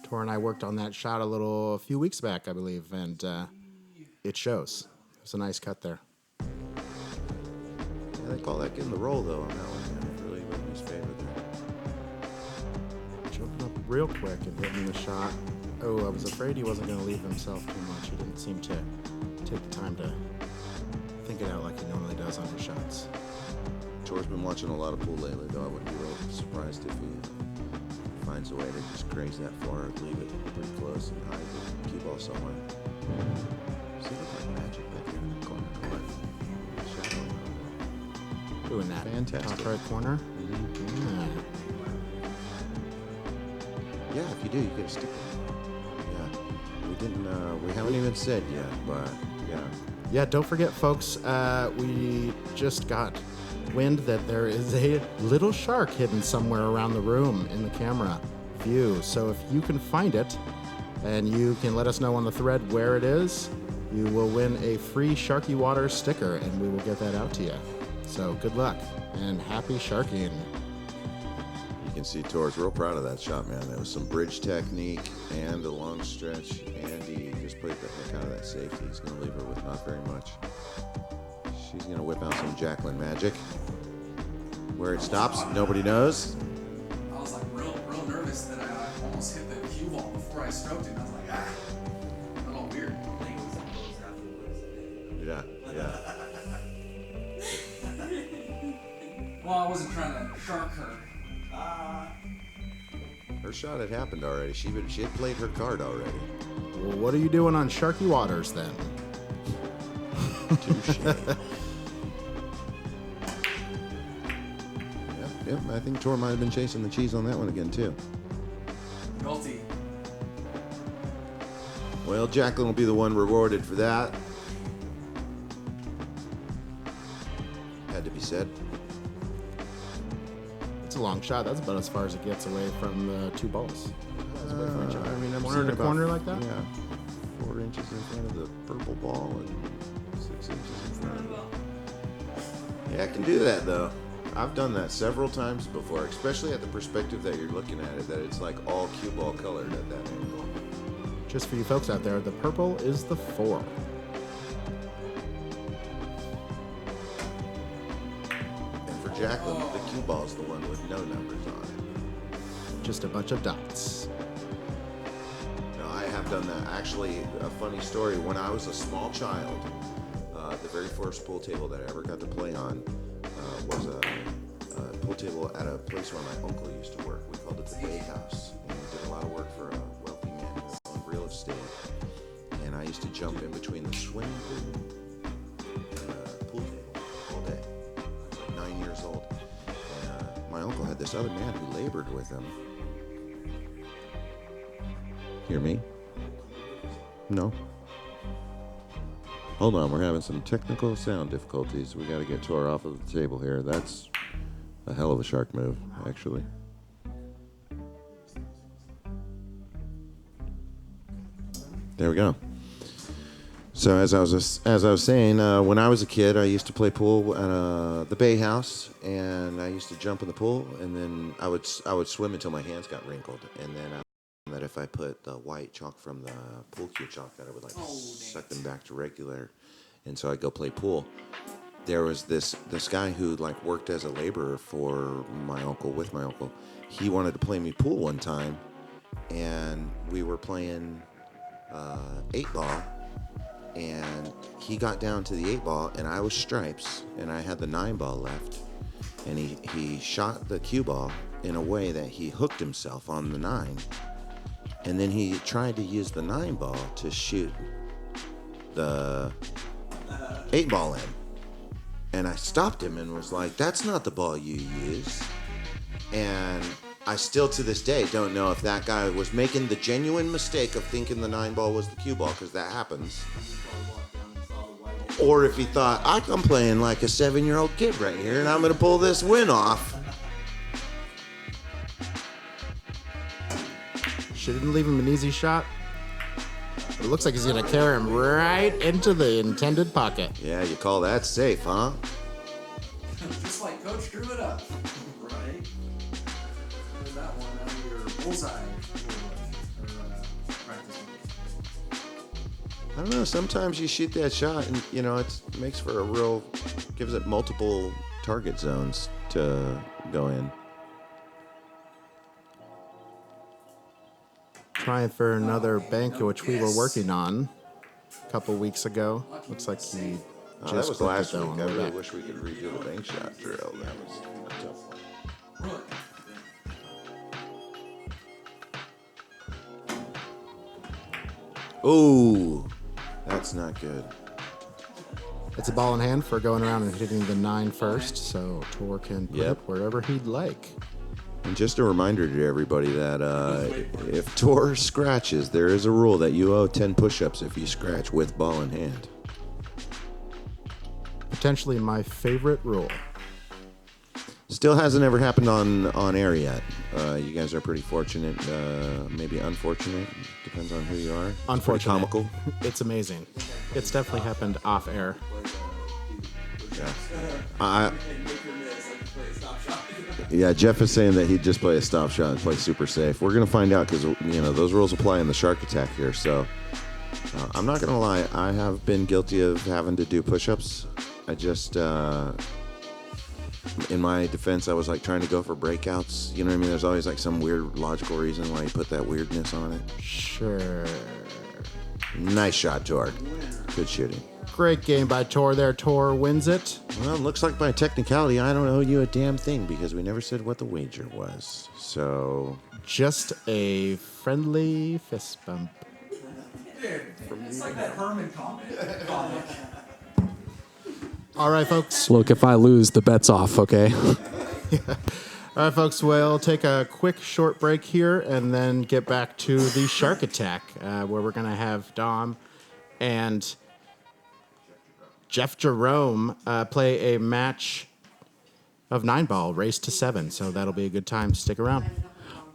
Tor and I worked on that shot a few weeks back, I believe, and it shows. It's a nice cut there. Yeah, they call that getting the roll though on that one. Man. It really went in his favor there. Jumping up real quick and hitting the shot. Oh, I was afraid he wasn't going to leave himself too much. He didn't seem to take the time to think it out like he normally does on his shots. Tor's been watching a lot of pool lately, though. I wouldn't be real surprised if he finds a way to just graze that far, leave it pretty close, and hide the cue ball somewhere. See, look like magic back there in the corner. Shadow. Doing that. Fantastic. Top right corner. Yeah, if you do, you get a stick. Yeah. We haven't even said yet, but yeah. Yeah, don't forget, folks, we just got wind that there is a little shark hidden somewhere around the room in the camera view. So if you can find it and you can let us know on the thread where it is, you will win a free Sharky Water sticker, and we will get that out to you. So good luck and happy sharking. You can see Tor's real proud of that shot, man. There was some bridge technique and a long stretch, and he just played the heck out of that safety. He's going to leave her with not very much. She's going to whip out some Jacqueline magic. Where it stops, nobody knows. I was like real nervous that I almost hit the cue ball before I stroked it. And I was like, a little weird. Yeah. Well, I wasn't trying to shark her. Her shot had happened already. She had played her card already. Well, what are you doing on Sharky Waters then? Touche. Yep. I think Tor might have been chasing the cheese on that one again too. Multi. Well, Jacqueline will be the one rewarded for that. Had to be said. It's a long shot. That's about as far as it gets away from the two balls. Away from each other. I mean, I'm corner seeing to about- corner like that? Yeah. 4 inches in front of the purple ball and 6 inches in front of the... Yeah, I can do that though. I've done that several times before, especially at the perspective that you're looking at it, that it's like all cue ball colored at that angle. Just for you folks out there, the purple is the 4. And for Jacqueline, the cue ball is the one with no numbers on it. Just a bunch of dots. No, I have done that. Actually, a funny story. When I was a small child, the very first pool table that I ever got to play on was a pool table at a place where my uncle used to work. We called it the Bay House. And we did a lot of work for a wealthy man who owned real estate. And I used to jump in between the swimming pool and the pool table all day. I was like 9 years old. And my uncle had this other man who labored with him. Hear me? No? Hold on, we're having some technical sound difficulties. We got to get Tor off of the table here. That's a hell of a shark move, actually. There we go. So as I was saying, when I was a kid, I used to play pool at the Bay House, and I used to jump in the pool, and then I would swim until my hands got wrinkled, and then that if I put the white chalk from the pool cue chalk, that I would suck them back to regular, and so I'd go play pool. There was this guy who worked as a laborer for my uncle, with my uncle. He wanted to play me pool one time, and we were playing 8-ball, and he got down to the 8-ball, and I was stripes, and I had the 9-ball left, and he shot the cue ball in a way that he hooked himself on the 9. And then he tried to use the 9-ball to shoot the 8-ball in. And I stopped him and was like, that's not the ball you use. And I still to this day don't know if that guy was making the genuine mistake of thinking the 9-ball was the cue ball, because that happens. Or if he thought, I'm playing like a 7-year-old kid right here and I'm going to pull this win off. She didn't leave him an easy shot. It looks like he's going to carry him right into the intended pocket. Yeah, you call that safe, huh? Just like Coach drew it up. Right? There's that one out of your bullseye practice. I don't know. Sometimes you shoot that shot and, it makes for a real, gives it multiple target zones to go in. Trying for another bank, which we were working on a couple weeks ago. Looks like he just that was last that week. one. I We're really back. wish we could redo the bank shot drill. That was a tough one. Ooh, that's not good. It's a ball in hand for going around and hitting the 9 first, so Tor can put it wherever he'd like. And just a reminder to everybody that if Tor scratches, there is a rule that you owe 10 push-ups if you scratch with ball in hand. Potentially my favorite rule. Still hasn't ever happened on air yet. You guys are pretty fortunate, maybe unfortunate. Depends on who you are. It's pretty Unfortunate. comical. It's amazing. It's definitely happened off air. Yeah, Jeff is saying that he'd just play a stop shot and play super safe. We're going to find out because, those rules apply in the shark attack here. So I'm not going to lie. I have been guilty of having to do push-ups. I just, in my defense, I was trying to go for breakouts. You know what I mean? There's always some weird logical reason why you put that weirdness on it. Sure. Nice shot, Tor. Good shooting. Great game by Tor there. Tor wins it. Well, it looks like by technicality, I don't owe you a damn thing because we never said what the wager was. So, Just a friendly fist bump. It's like that Herman comic. All right, folks. Look, if I lose, the bet's off, okay? All right, folks. We'll take a quick short break here and then get back to the Shark Attack, where we're going to have Dom and Jeff Jerome play a match of 9-ball, race to 7. So that'll be a good time. Stick around.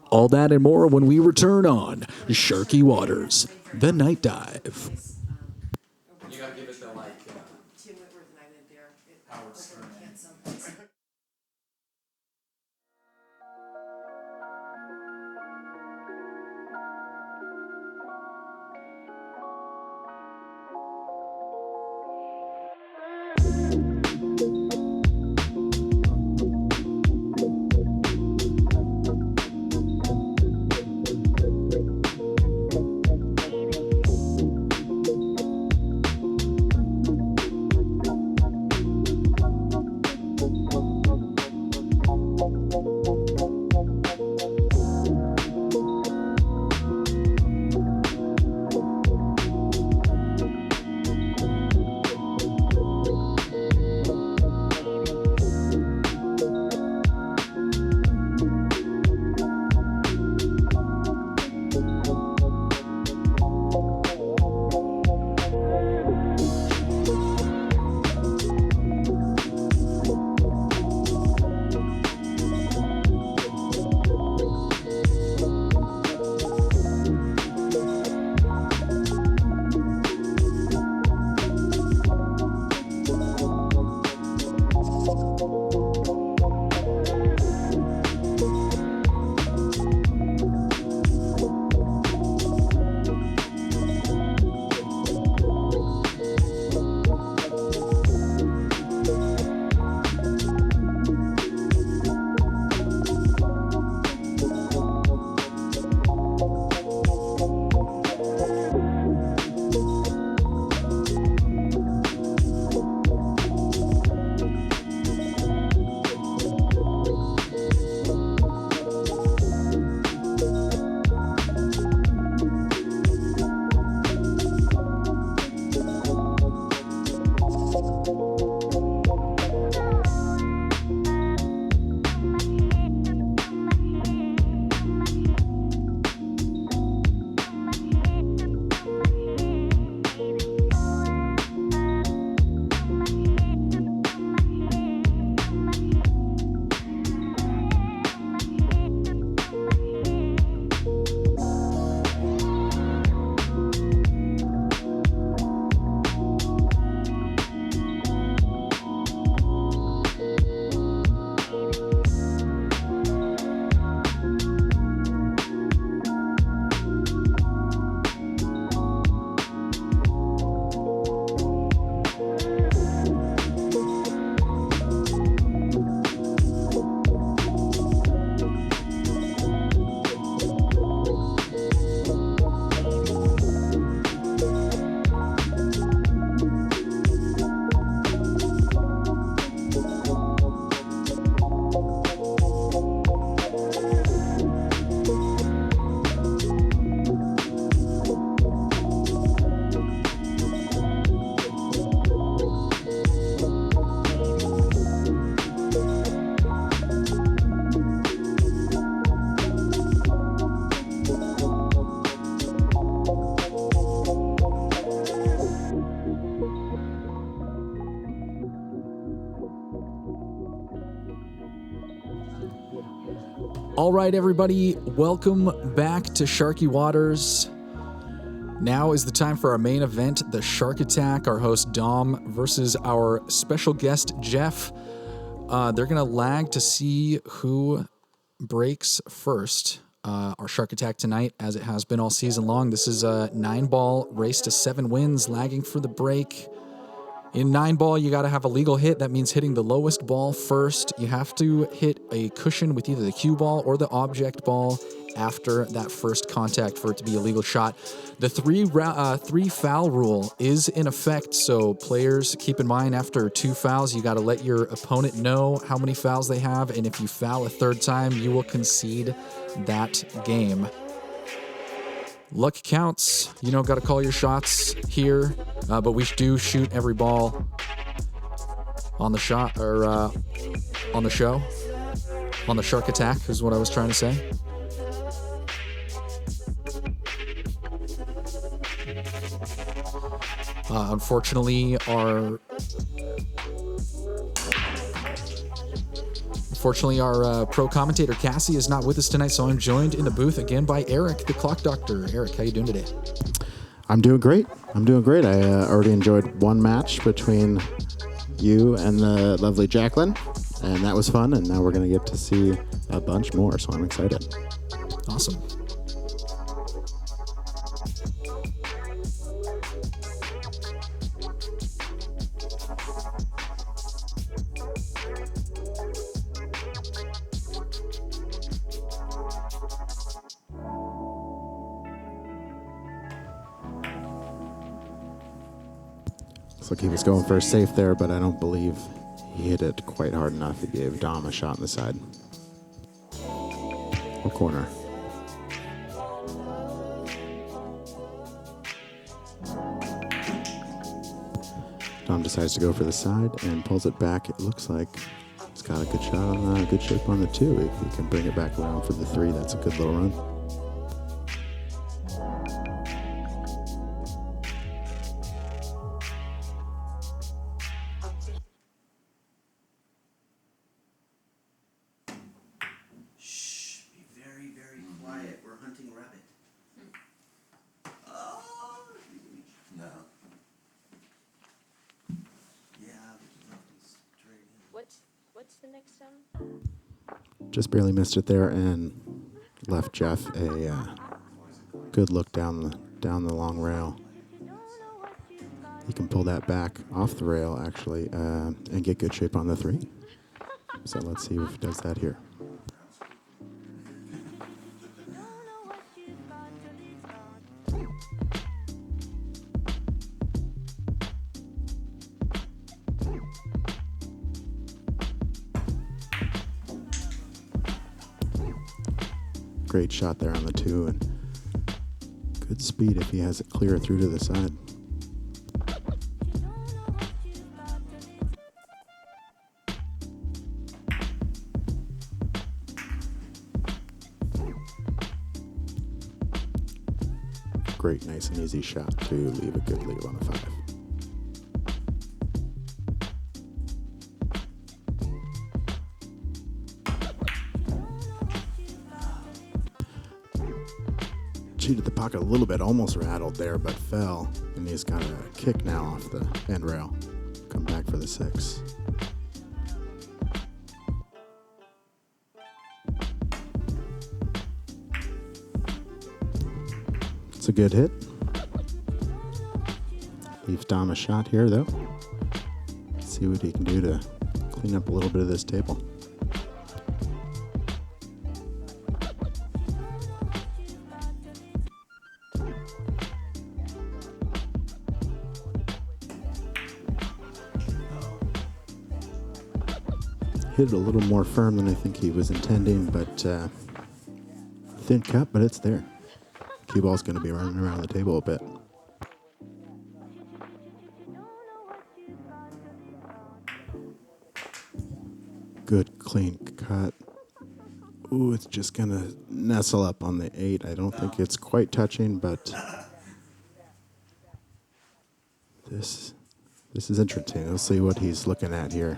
All that and more when we return on Sharky Waters, the Night Dive. You gotta give it the Tim Whitworth and I lived there. Howard Stern. Someplace. All right, everybody, welcome back to Sharky Waters. Now is the time for our main event, the Shark Attack. Our host Dom versus our special guest Jeff. They're gonna lag to see who breaks first. Our Shark Attack tonight, as it has been all season long. This is a 9-ball race to 7 wins, lagging for the break. In 9-ball, you got to have a legal hit. That means hitting the lowest ball first. You have to hit a cushion with either the cue ball or the object ball, after that first contact for it to be a legal shot. The three foul rule is in effect, so players keep in mind after 2 fouls, you got to let your opponent know how many fouls they have, and if you foul a third time, you will concede that game. Luck counts. Got to call your shots here, but we do shoot every ball on the shot or on the show. On the shark attack is what I was trying to say. Unfortunately, our pro commentator Cassie is not with us tonight, so I'm joined in the booth again by Eric, the Clock Doctor. Eric, how you doing today? I'm doing great. I already enjoyed one match between you and the lovely Jacqueline, and that was fun, and now we're going to get to see a bunch more, so I'm excited. Awesome. Looks like he was going for a safe there, but I don't believe he hit it quite hard enough. He gave Dom a shot in the side. Or corner. Dom decides to go for the side and pulls it back. It looks like he's got a good shot on good shape on the 2. If he can bring it back around for the 3, that's a good little run. What's the next one? Just barely missed it there and left Jeff a good look down the long rail. He can pull that back off the rail actually and get good shape on the 3. So let's see if he does that here. Great shot there on the 2 and good speed if he has it clear through to the side. Great, nice and easy shot to leave a good lead on the 5. Cheated the pocket a little bit, almost rattled there, but fell. And he's got a kick now off the end rail. Come back for the 6. It's a good hit. Leaves Dom a shot here, though. Let's see what he can do to clean up a little bit of this table. Hit it a little more firm than I think he was intending, but thin cut, but it's there. Cue ball's going to be running around the table a bit. Good clean cut. Ooh, it's just going to nestle up on the 8. I don't think it's quite touching, but this is interesting. Let's see what he's looking at here.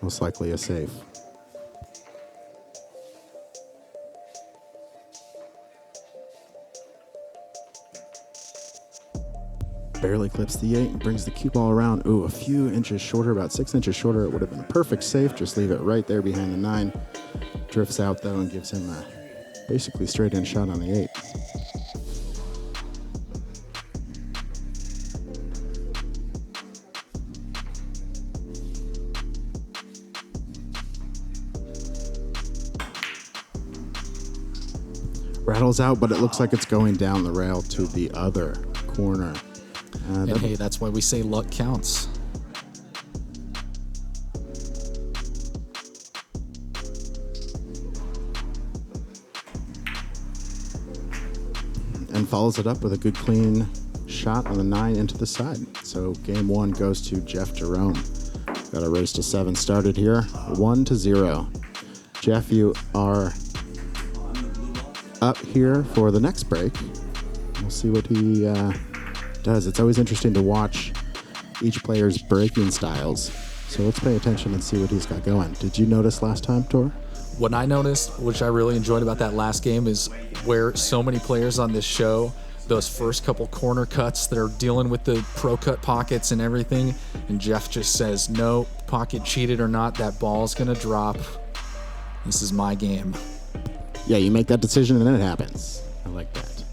Most likely a safe. Barely clips the 8 and brings the cue ball around. Ooh, a few inches shorter, about 6 inches shorter. It would have been a perfect safe. Just leave it right there behind the 9. Drifts out though and gives him a basically straight in shot on the 8. rattles out, but it looks like it's going down the rail to the other corner. And hey, that's why we say luck counts. And follows it up with a good clean shot on the 9 into the side. So game 1 goes to Jeff Jerome. Got a race to 7 started here, 1-0. Jeff, you are up here for the next break. We'll see what he does. It's always interesting to watch each player's breaking styles. So let's pay attention and see what he's got going. Did you notice last time, Tor? What I noticed, which I really enjoyed about that last game, is where so many players on this show, those first couple corner cuts that are dealing with the pro cut pockets and everything, and Jeff just says, no, pocket cheated or not, that ball's going to drop. This is my game. Yeah, you make that decision and then it happens. I like that.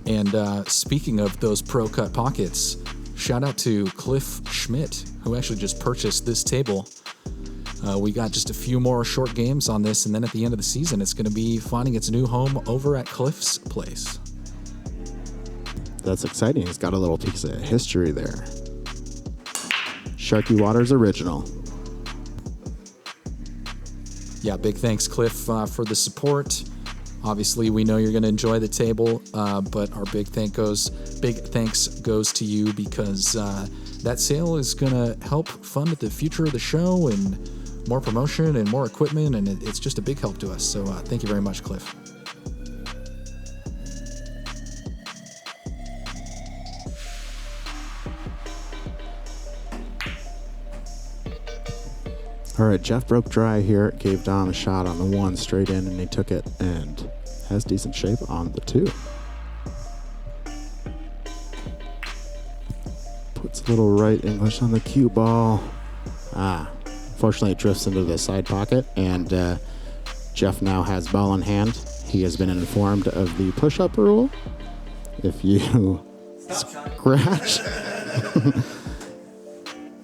And speaking of those pro cut pockets, shout out to Cliff Schmidt, who actually just purchased this table. We got just a few more short games on this, and then at the end of the season, it's going to be finding its new home over at Cliff's place. That's exciting. He's got a little piece of history there. Sharky Waters original. Yeah, big thanks, Cliff, for the support. Obviously, we know you're going to enjoy the table, but our big thanks goes to you because that sale is going to help fund the future of the show and more promotion and more equipment, and it's just a big help to us. So thank you very much, Cliff. All right, Jeff broke dry here, gave Dom a shot on the 1 straight in, and he took it and has decent shape on the 2. Puts a little right English on the cue ball. Unfortunately, it drifts into the side pocket, and Jeff now has ball in hand. He has been informed of the push-up rule. If you scratch,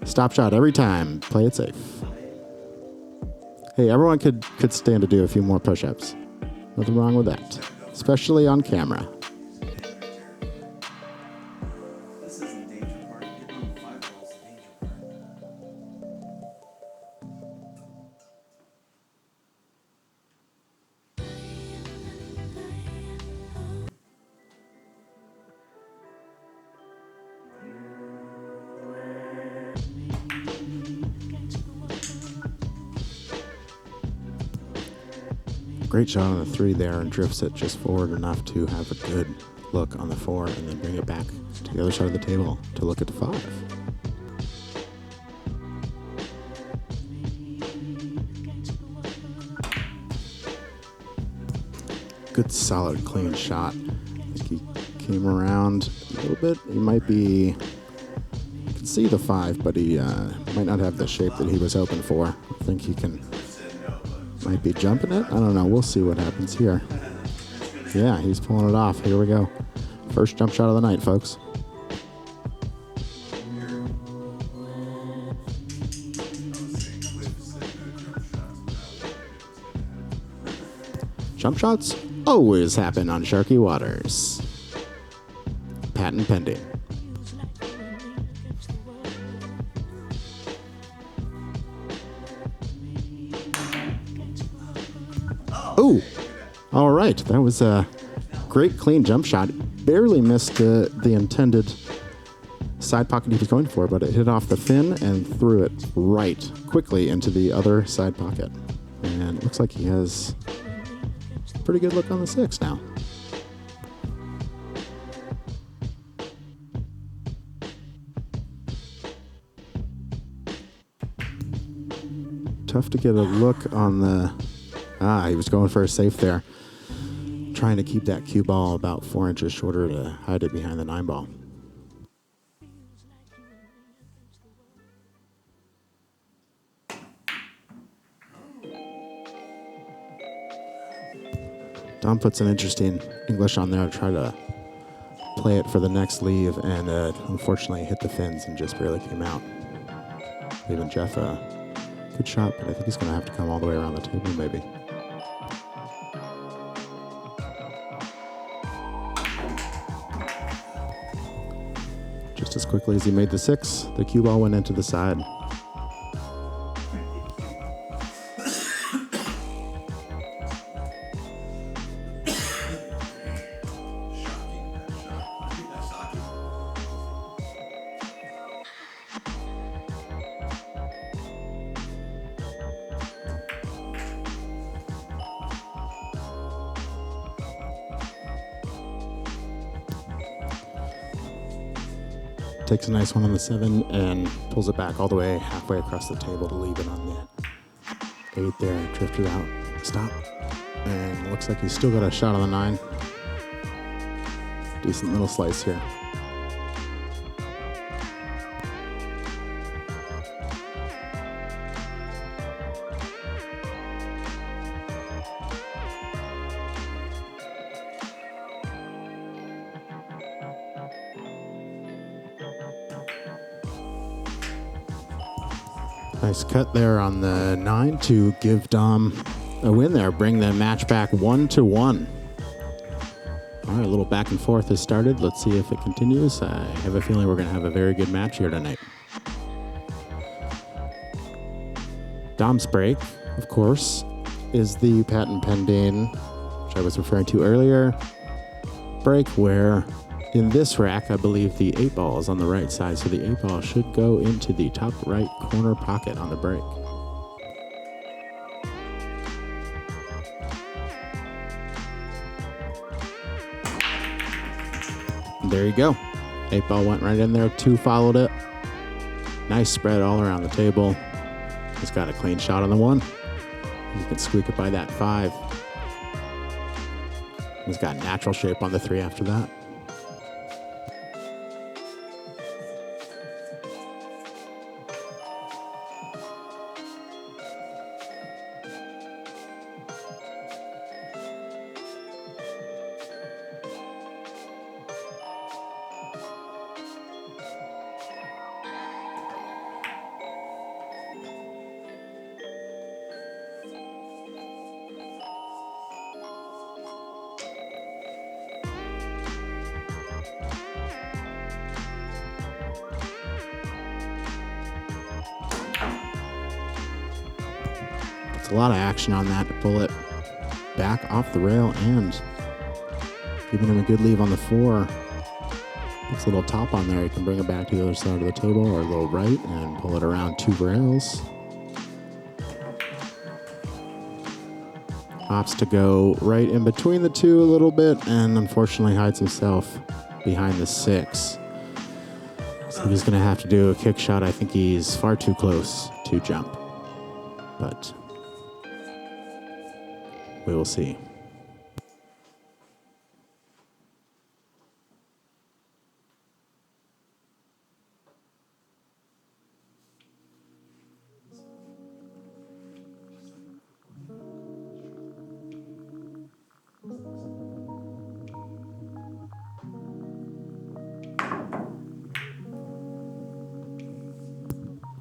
stop shot every time. Play it safe. Hey, everyone could stand to do a few more push-ups. Nothing wrong with that, especially on camera. This is the danger part. Getting on the 5 ball is the danger part. Great shot on the 3 there and drifts it just forward enough to have a good look on the 4 and then bring it back to the other side of the table to look at the 5. Good solid clean shot. I think he came around a little bit. He might be, you can see the 5, but he might not have the shape that he was hoping for. I think he might be jumping it. I don't know. We'll see what happens here. Yeah, he's pulling it off. Here we go. First jump shot of the night, folks. Jump shots always happen on Sharky Waters. Patent pending. Oh, all right. That was a great clean jump shot. Barely missed the intended side pocket he was going for, but it hit off the fin and threw it right quickly into the other side pocket. And it looks like he has a pretty good look on the 6 now. Tough to get a look on the... he was going for a safe there. Trying to keep that cue ball about 4 inches shorter to hide it behind the 9 ball. Dom puts an interesting English on there to try to play it for the next leave, and unfortunately hit the fins and just barely came out, leaving Jeff a Good shot, but I think he's going to have to come all the way around the table, maybe. Just as quickly as he made the 6, the cue ball went into the side. Takes a nice one on the 7 and pulls it back all the way halfway across the table to leave it on the 8 there. Drifted out. Stop. And looks like he's still got a shot on the 9. Decent little slice here. Nice cut there on the 9 to give Dom a win there. Bring the match back 1-1. All right, a little back and forth has started. Let's see if it continues. I have a feeling we're going to have a very good match here tonight. Dom's break, of course, is the patent pending, which I was referring to earlier, break where in this rack, I believe the 8 ball is on the right side, so the 8 ball should go into the top right corner pocket on the break. There you go. 8 ball went right in there, 2 followed it. Nice spread all around the table. He's got a clean shot on the 1. You can squeak it by that 5. He's got natural shape on the 3 after that. A lot of action on that to pull it back off the rail and giving him a good leave on the 4. Puts a little top on there. You can bring it back to the other side of the table or a little right and pull it around 2 rails. Opts to go right in between the 2 a little bit and unfortunately hides himself behind the 6. So he's going to have to do a kick shot. I think he's far too close to jump. But we will see.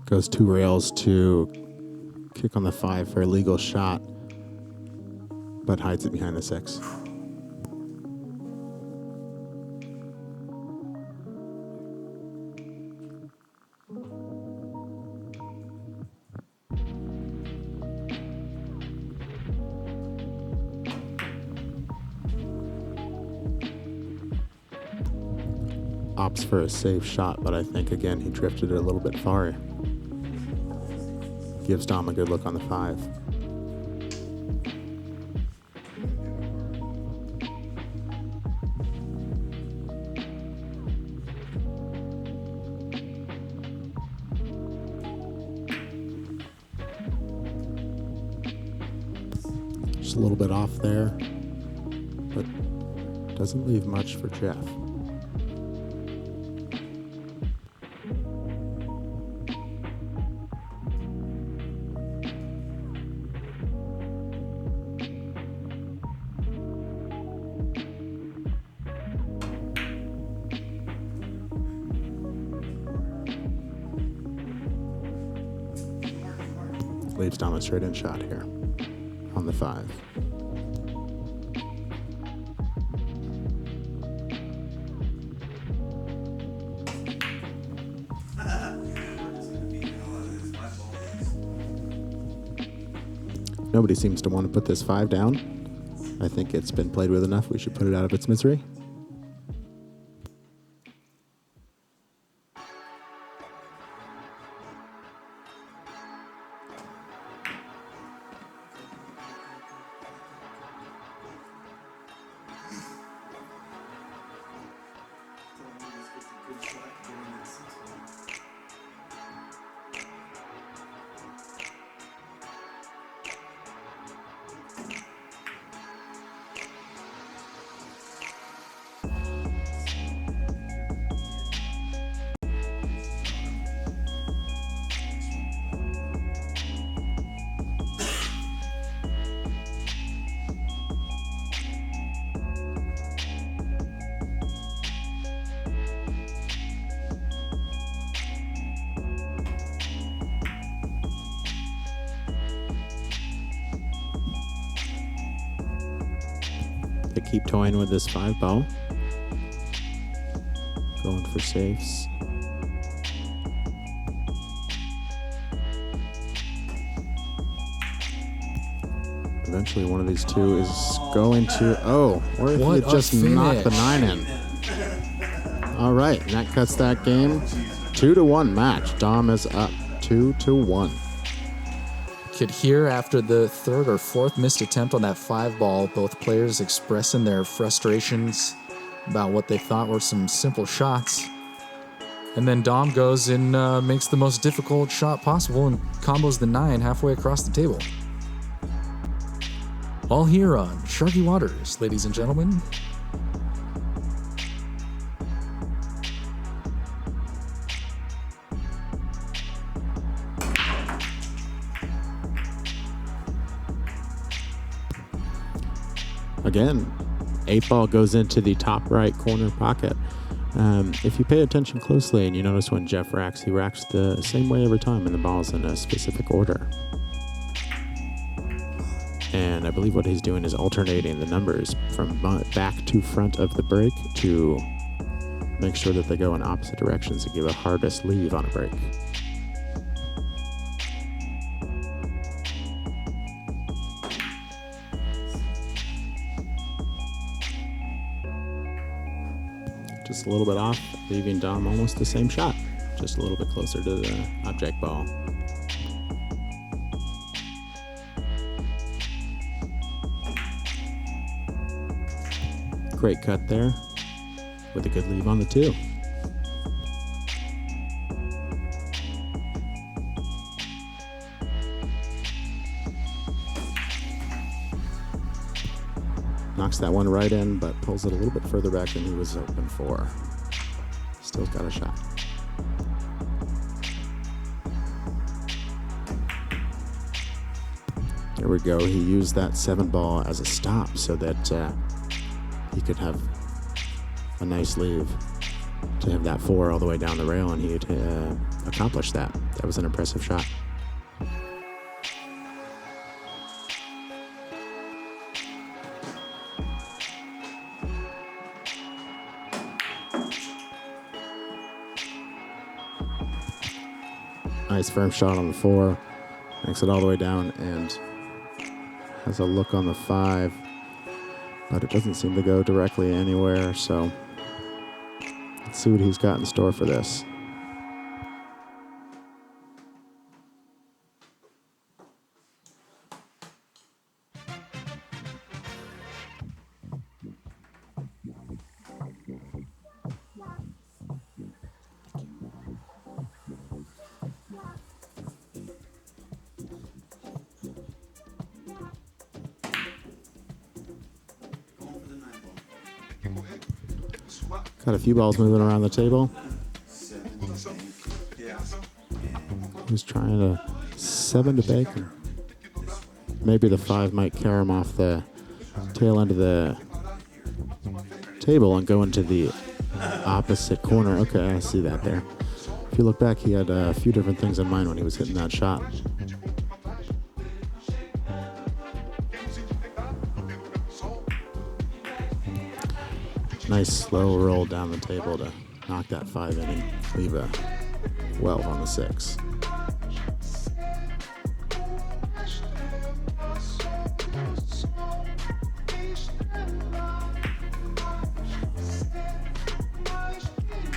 Goes 2 rails to kick on the 5 for a legal shot, but hides it behind the 6. Opts for a safe shot, but I think again he drifted it a little bit far. Gives Dom a good look on the 5. Just a little bit off there, but doesn't leave much for Jeff. leaves Dom a straight in shot here on the 5. Nobody seems to want to put this 5 down. I think it's been played with enough. We should put it out of its misery. They keep toying with this 5 ball. Going for safes. Eventually one of these two is going to, or if What you a just knock the finish. 9 in. All right, and that cuts that game. 2-1 match. Dom is up 2-1. Could hear after the third or fourth missed attempt on that 5 ball, both players expressing their frustrations about what they thought were some simple shots. And then Dom goes and makes the most difficult shot possible and combos the 9 halfway across the table. All here on Sharky Waters, ladies and gentlemen. Again, 8 ball goes into the top right corner pocket. If you pay attention closely and you notice when Jeff racks, he racks the same way every time and the ball's in a specific order. And I believe what he's doing is alternating the numbers from back to front of the break to make sure that they go in opposite directions and give a hardest leave on a break. Just a little bit off, leaving Dom almost the same shot, just a little bit closer to the object ball. Great cut there, with a good leave on the 2. Knocks that one right in, but pulls it a little bit further back than he was open for. Still got a shot. There we go. He used that 7 ball as a stop so that he could have a nice leave to have that 4 all the way down the rail, and he'd accomplish that. That was an impressive shot. Nice firm shot on the 4. Makes it all the way down and has a look on the 5. But it doesn't seem to go directly anywhere, so let's see what he's got in store for this. Got a few balls moving around the table. He's trying to 7 to bake. Maybe the 5 might carry him off the tail end of the table and go into the opposite corner. Okay, I see that there. If you look back, he had a few different things in mind when he was hitting that shot. Nice slow roll down the table to knock that 5 inning. Leave a 12 on the 6.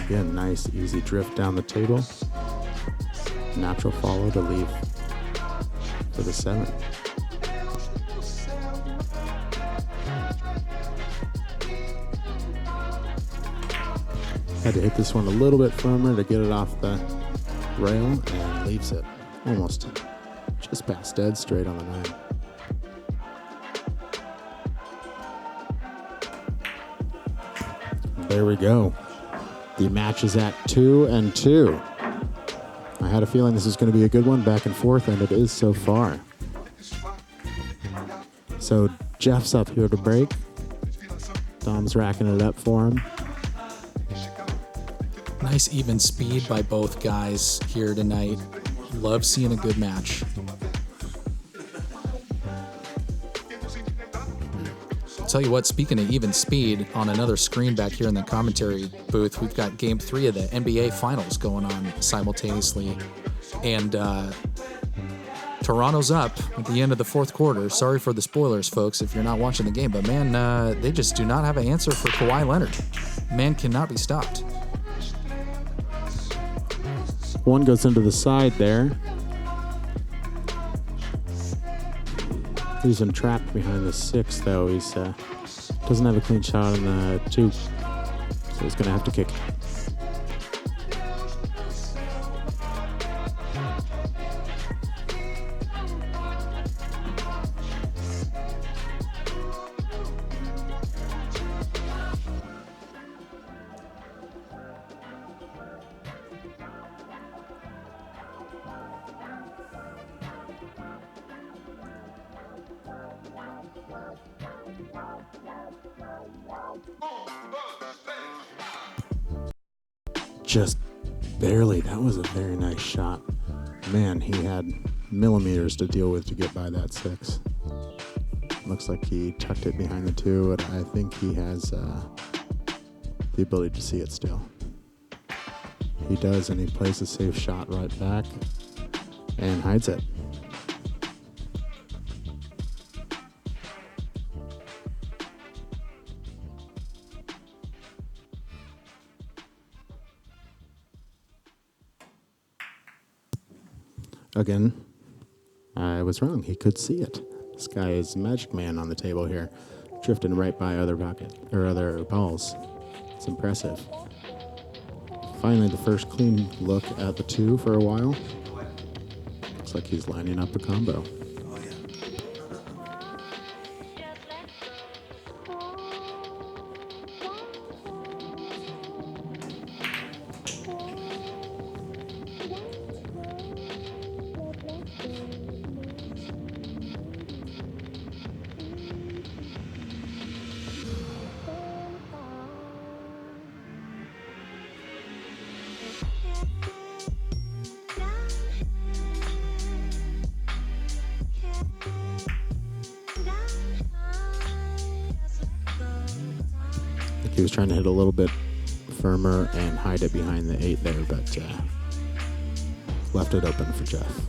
Again, nice easy drift down the table. Natural follow to leave for the 7. Had to hit this one a little bit firmer to get it off the rail, and leaves it almost just past dead straight on the 9. There we go. The match is at 2-2. I had a feeling this was going to be a good one, back and forth, and it is so far. So Jeff's up here to break. Dom's racking it up for him. Nice even speed by both guys here tonight. Love seeing a good match. Tell you what, speaking of even speed, on another screen back here in the commentary booth, we've got Game 3 of the NBA Finals going on simultaneously. And Toronto's up at the end of the 4th quarter. Sorry for the spoilers, folks, if you're not watching the game. But, man, they just do not have an answer for Kawhi Leonard. Man cannot be stopped. One goes into the side there. He's been trapped behind the 6, though. He's doesn't have a clean shot on the 2, so he's going to have to kick it. Just barely. That was a very nice shot. Man, he had millimeters to deal with to get by that 6. Looks like he tucked it behind the 2, and I think he has the ability to see it still. He does, and he plays a safe shot right back and hides it. Again, I was wrong. He could see it. This guy is Magic Man on the table here, drifting right by other balls. It's impressive. Finally, the first clean look at the 2 for a while. Looks like he's lining up a combo. He was trying to hit a little bit firmer and hide it behind the 8 there, but left it open for Jeff.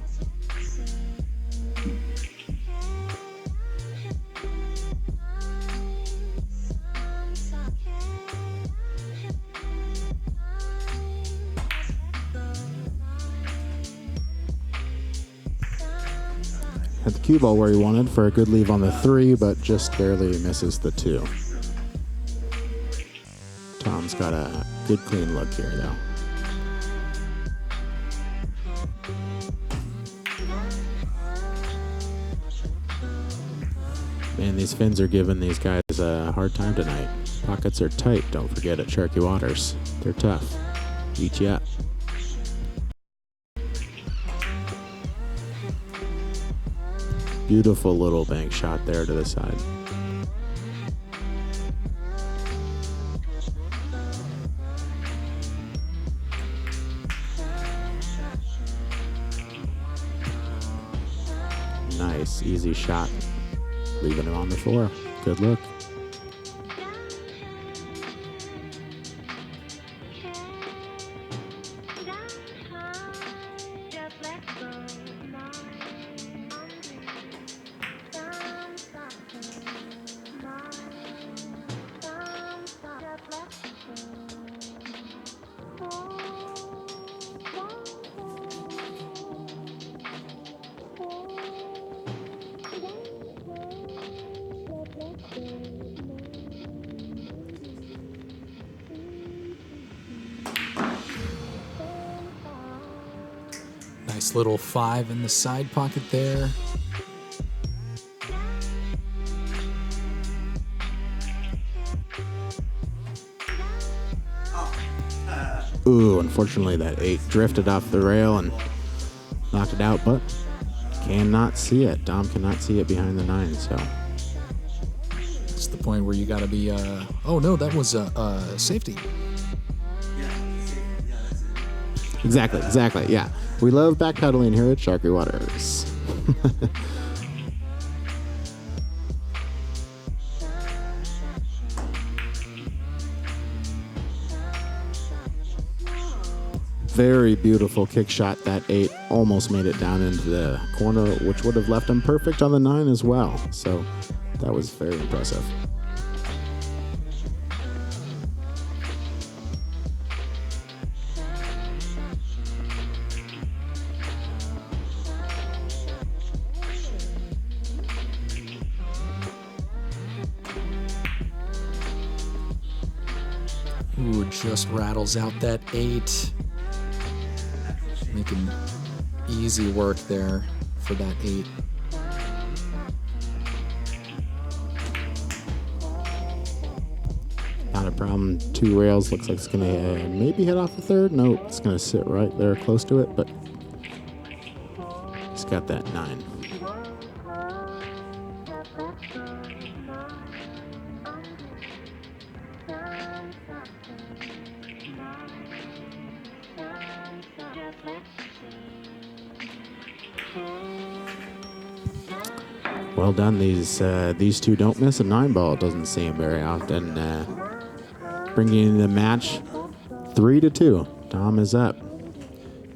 Had the cue ball where he wanted for a good leave on the 3, but just barely misses the 2. Tom's got a good clean look here, though. Man, these fins are giving these guys a hard time tonight. Pockets are tight, don't forget, at Sharky Waters. They're tough. Eat ya up. Beautiful little bank shot there to the side. Nice, easy shot. Leaving it on the floor. Good look. Nice little 5 in the side pocket there. Ooh, unfortunately that 8 drifted off the rail and knocked it out, but cannot see it. Dom cannot see it behind the 9, so. It's the point where you got to be, oh no, that was a safety. Exactly, yeah. We love backpedaling here at Sharky Waters. Very beautiful kick shot. That 8 almost made it down into the corner, which would have left him perfect on the 9 as well. So that was very impressive. Ooh, just rattles out that 8. Making easy work there for that 8. Not a problem. 2 rails. Looks like it's going to maybe hit off the 3rd. No, it's going to sit right there close to it, but he's got that 9. Well done. These two don't miss a 9 ball. Doesn't seem very often. Bringing the match 3-2. Dom is up.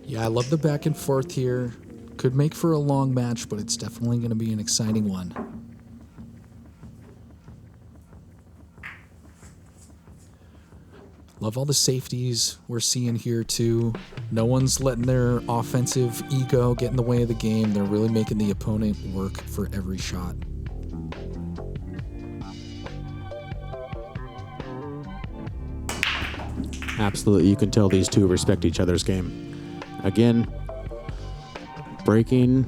Yeah, I love the back and forth here. Could make for a long match, but it's definitely going to be an exciting one. Love all the safeties we're seeing here too. No one's letting their offensive ego get in the way of the game. They're really making the opponent work for every shot. Absolutely, you can tell these two respect each other's game. Again, breaking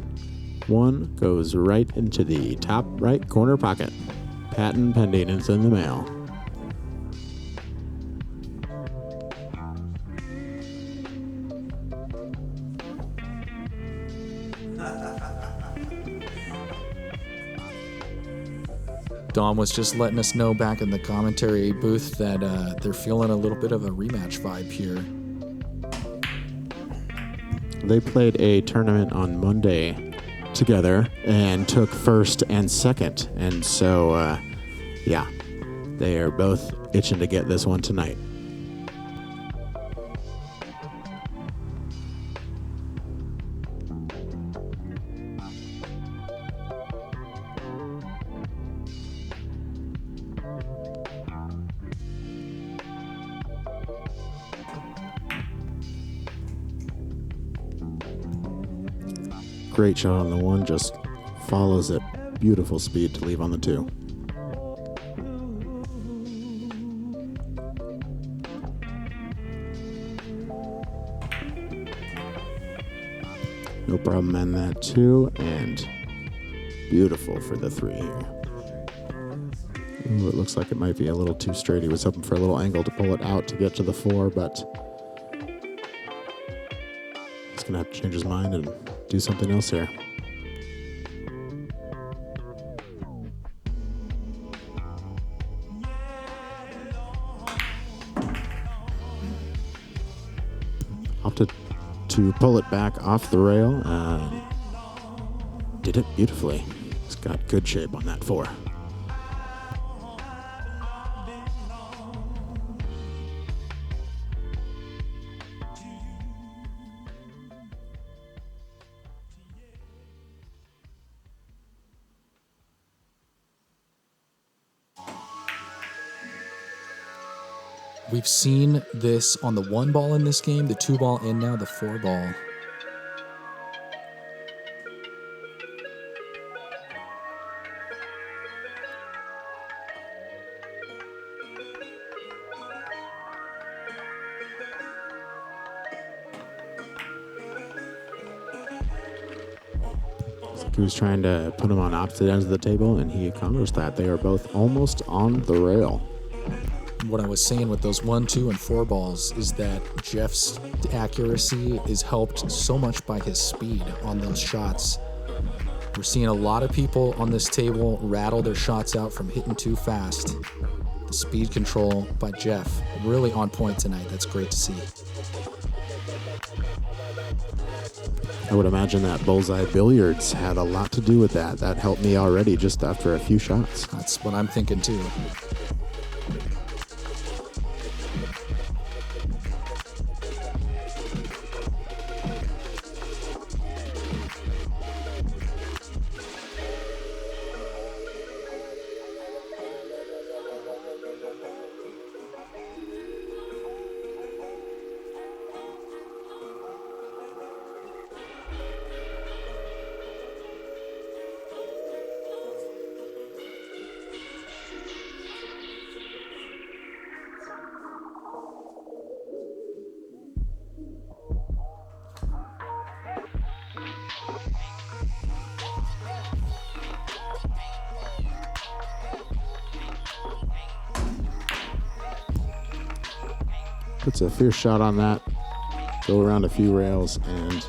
1 goes right into the top right corner pocket. Patent pending is in the mail. Dom was just letting us know back in the commentary booth that they're feeling a little bit of a rematch vibe here. They played a tournament on Monday together and took 1st and 2nd. And so, yeah, they are both itching to get this one tonight. Great shot on the 1, just follows it. Beautiful speed to leave on the 2. No problem on that 2, and beautiful for the 3 here. Ooh, it looks like it might be a little too straight. He was hoping for a little angle to pull it out to get to the 4, but he's going to have to change his mind and do something else here. Opted to pull it back off the rail. Did it beautifully. He's got good shape on that 4. We've seen this on the 1 ball in this game, the 2 ball, and now the 4 ball. He was trying to put them on opposite ends of the table, and he accomplished that. They are both almost on the rail. What I was saying with those 1, 2, and 4 balls is that Jeff's accuracy is helped so much by his speed on those shots. We're seeing a lot of people on this table rattle their shots out from hitting too fast. The speed control by Jeff, really on point tonight. That's great to see. I would imagine that Bullseye Billiards had a lot to do with that. That helped me already just after a few shots. That's what I'm thinking too. Puts a fierce shot on that. Go around a few rails and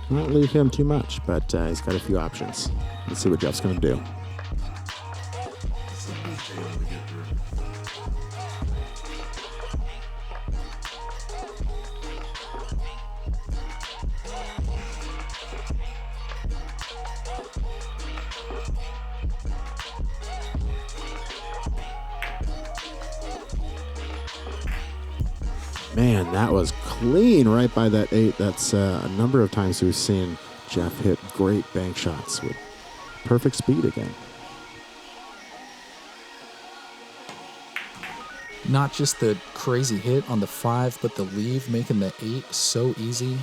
not leave him too much, but he's got a few options. Let's see what Jeff's going to do. Man, that was clean right by that 8. That's a number of times we've seen Jeff hit great bank shots with perfect speed again. Not just the crazy hit on the 5, but the leave, making the 8 so easy.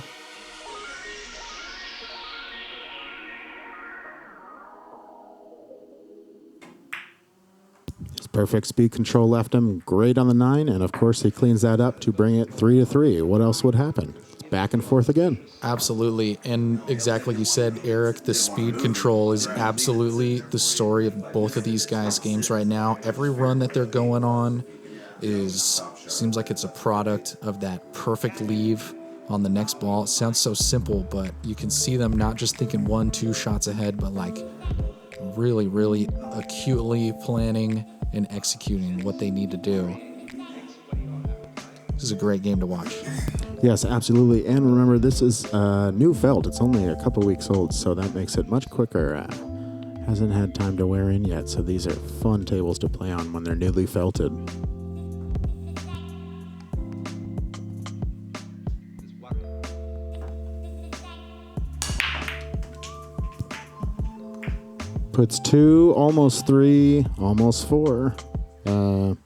Perfect speed control left him great on the 9, and of course he cleans that up to bring it 3-3. What else would happen? It's back and forth again. Absolutely, and exactly like you said, Eric, the speed control is absolutely the story of both of these guys' games right now. Every run that they're going on seems like it's a product of that perfect leave on the next ball. It sounds so simple, but you can see them not just thinking 1, 2 shots ahead, but like really, really acutely planning and executing what they need to do. This is a great game to watch. Yes, absolutely. And remember, this is new felt. It's only a couple weeks old, so that makes it much quicker. Hasn't had time to wear in yet, so these are fun tables to play on when they're newly felted. Puts 2, almost 3, almost 4 on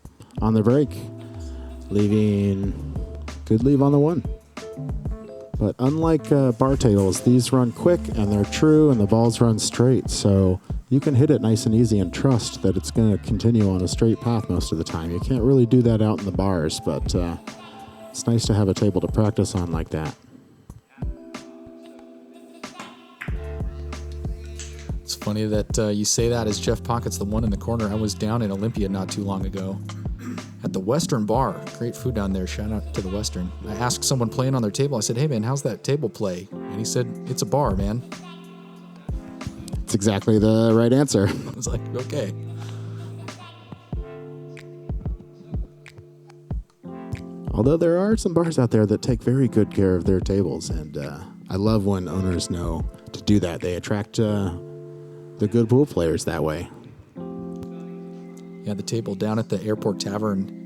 the break, leaving good leave on the 1. But unlike bar tables, these run quick and they're true and the balls run straight, so you can hit it nice and easy and trust that it's going to continue on a straight path most of the time. You can't really do that out in the bars, but it's nice to have a table to practice on like that. It's funny that you say that as Jeff pockets the 1 in the corner. I was down in Olympia not too long ago at the Western Bar. Great food down there. Shout out to the Western. I asked someone playing on their table. I said, "Hey man, how's that table play?" And he said, "It's a bar, man." It's exactly the right answer. I was like, okay. Although there are some bars out there that take very good care of their tables, and I love when owners know to do that. They attract the good pool players that way. Yeah, the table down at the Airport Tavern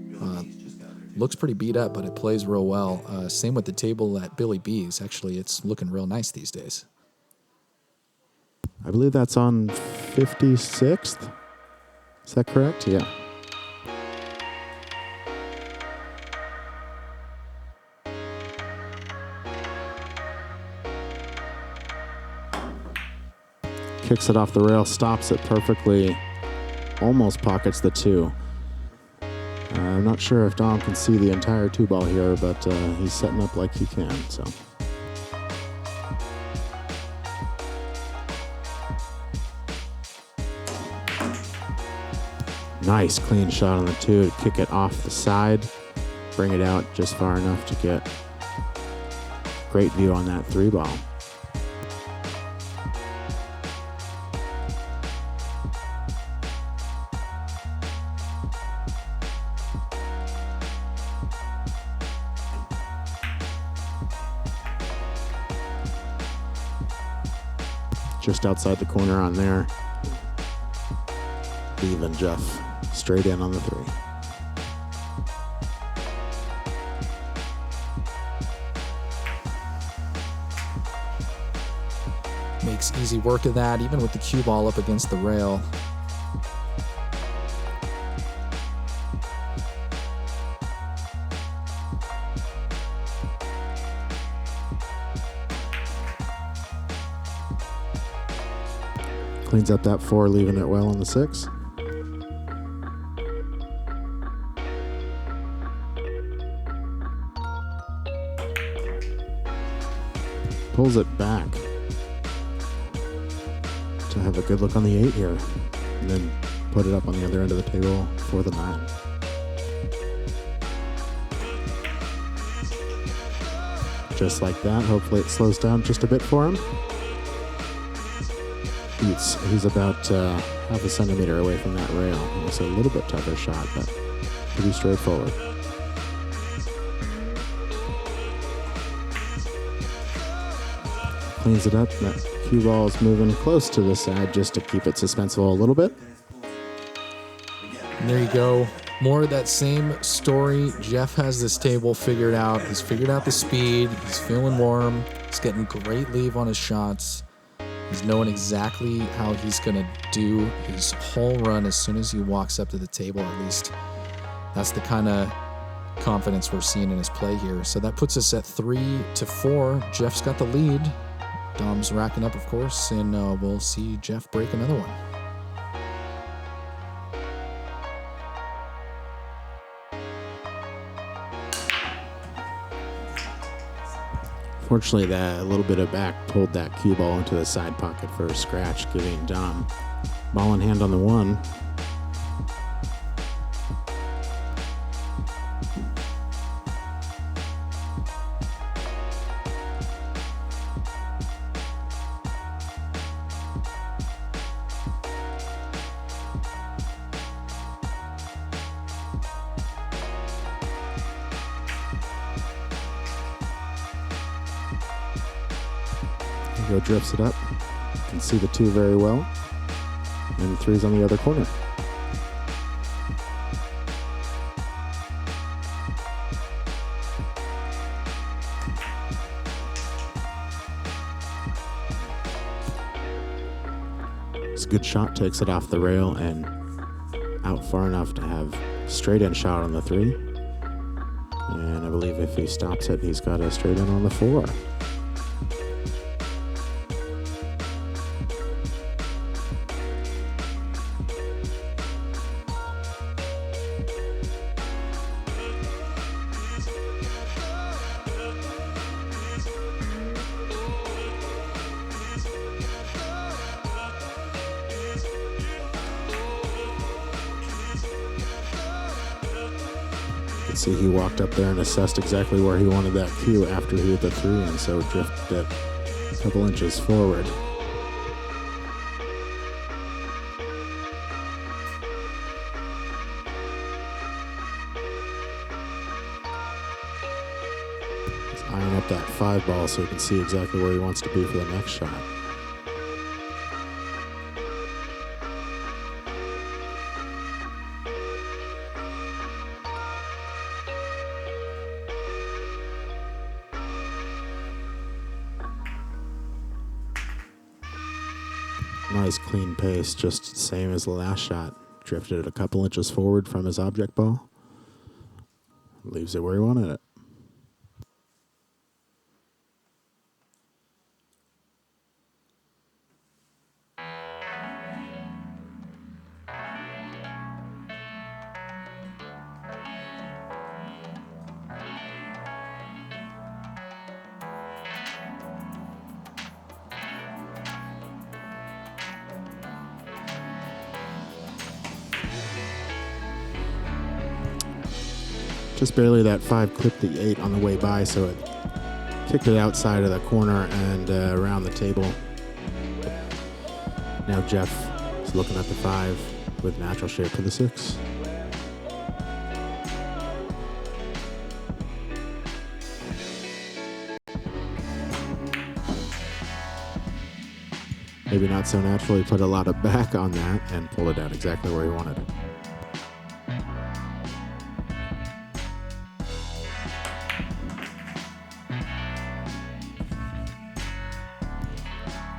looks pretty beat up, but it plays real well. Same with the table at Billy B's. Actually, it's looking real nice these days. I believe that's on 56th. Is that correct? Yeah. Kicks it off the rail, stops it perfectly, almost pockets the 2. I'm not sure if Dom can see the entire 2 ball here, but he's setting up like he can. So Nice clean shot on the 2 to kick it off the side. Bring it out just far enough to get great view on that 3 ball. Just outside the corner on there. Leaving Jeff straight in on the 3. Makes easy work of that, even with the cue ball up against the rail. Cleans up that 4, leaving it well on the 6. Pulls it back to have a good look on the 8 here, and then put it up on the other end of the table for the 9. Just like that. Hopefully it slows down just a bit for him. He's about half a centimeter away from that rail. It's a little bit tougher shot, but pretty straightforward. Cleans it up. That cue ball is moving close to the side just to keep it suspenseful a little bit. And there you go. More of that same story. Jeff has this table figured out. He's figured out the speed. He's feeling warm. He's getting great leave on his shots. He's knowing exactly how he's going to do his whole run as soon as he walks up to the table, at least. That's the kind of confidence we're seeing in his play here. So that puts us at 3-4. Jeff's got the lead. Dom's racking up, of course, and we'll see Jeff break another one. Fortunately, that a little bit of back pulled that cue ball into the side pocket for a scratch, giving Dom ball in hand on the 1. Go drifts it up. You can see the 2 very well. And the 3's on the other corner. It's a good shot, takes it off the rail and out far enough to have straight in shot on the 3. And I believe if he stops it, he's got a straight in on the 4. See, he walked up there and assessed exactly where he wanted that cue after he hit the 3, and so drifted it a couple inches forward. He's eyeing up that 5 ball so he can see exactly where he wants to be for the next shot. Nice clean pace, just the same as the last shot. Drifted it a couple inches forward from his object ball. Leaves it where he wanted it. Just barely. That 5 clipped the 8 on the way by, so it kicked it outside of the corner and around the table. Now Jeff is looking at the 5 with natural shape for the 6. Maybe not so natural. He put a lot of back on that and pulled it out exactly where he wanted it.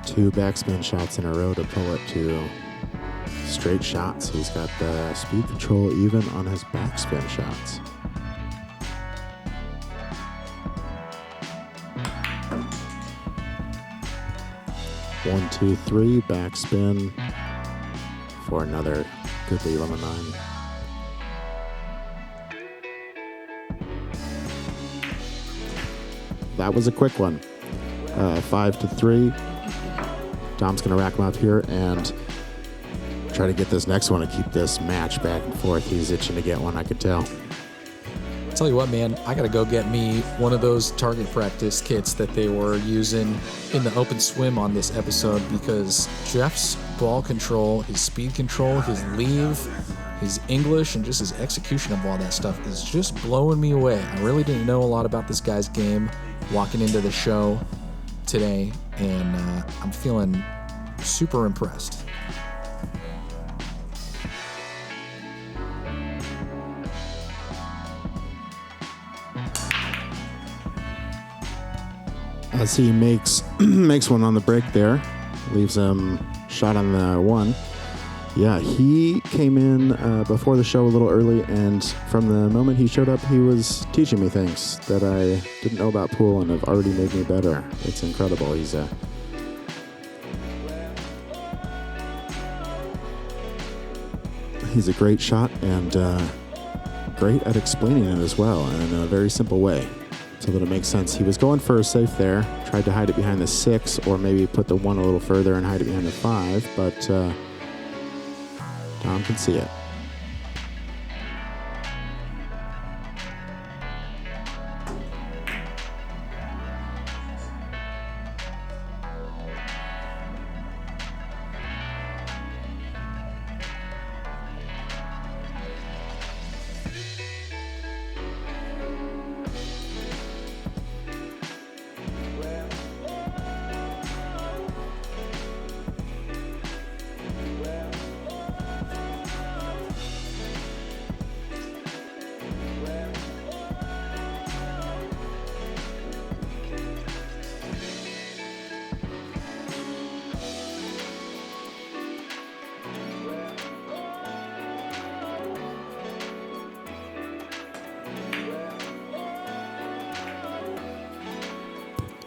Two backspin shots in a row to pull it to straight shots. He's got the speed control even on his backspin shots. One, two, three, backspin for another good lead on the 9. That was a quick one. 5 to 3. Dom's going to rack him up here and try to get this next one to keep this match back and forth. He's itching to get one, I could tell. Tell you what, man, I got to go get me one of those target practice kits that they were using in the open swim on this episode, because Jeff's ball control, his speed control, his leave, his English, and just his execution of all that stuff is just blowing me away. I really didn't know a lot about this guy's game walking into the show today, and I'm feeling super impressed. As he makes one on the break there, leaves him shot on the 1. Yeah, he came in before the show a little early, and from the moment he showed up, he was teaching me things that I didn't know about pool and have already made me better. It's incredible. He's a great shot and great at explaining it as well, in a very simple way, so that it makes sense. He was going for a safe there, tried to hide it behind the 6, or maybe put the 1 a little further and hide it behind the 5, but Tom can see it.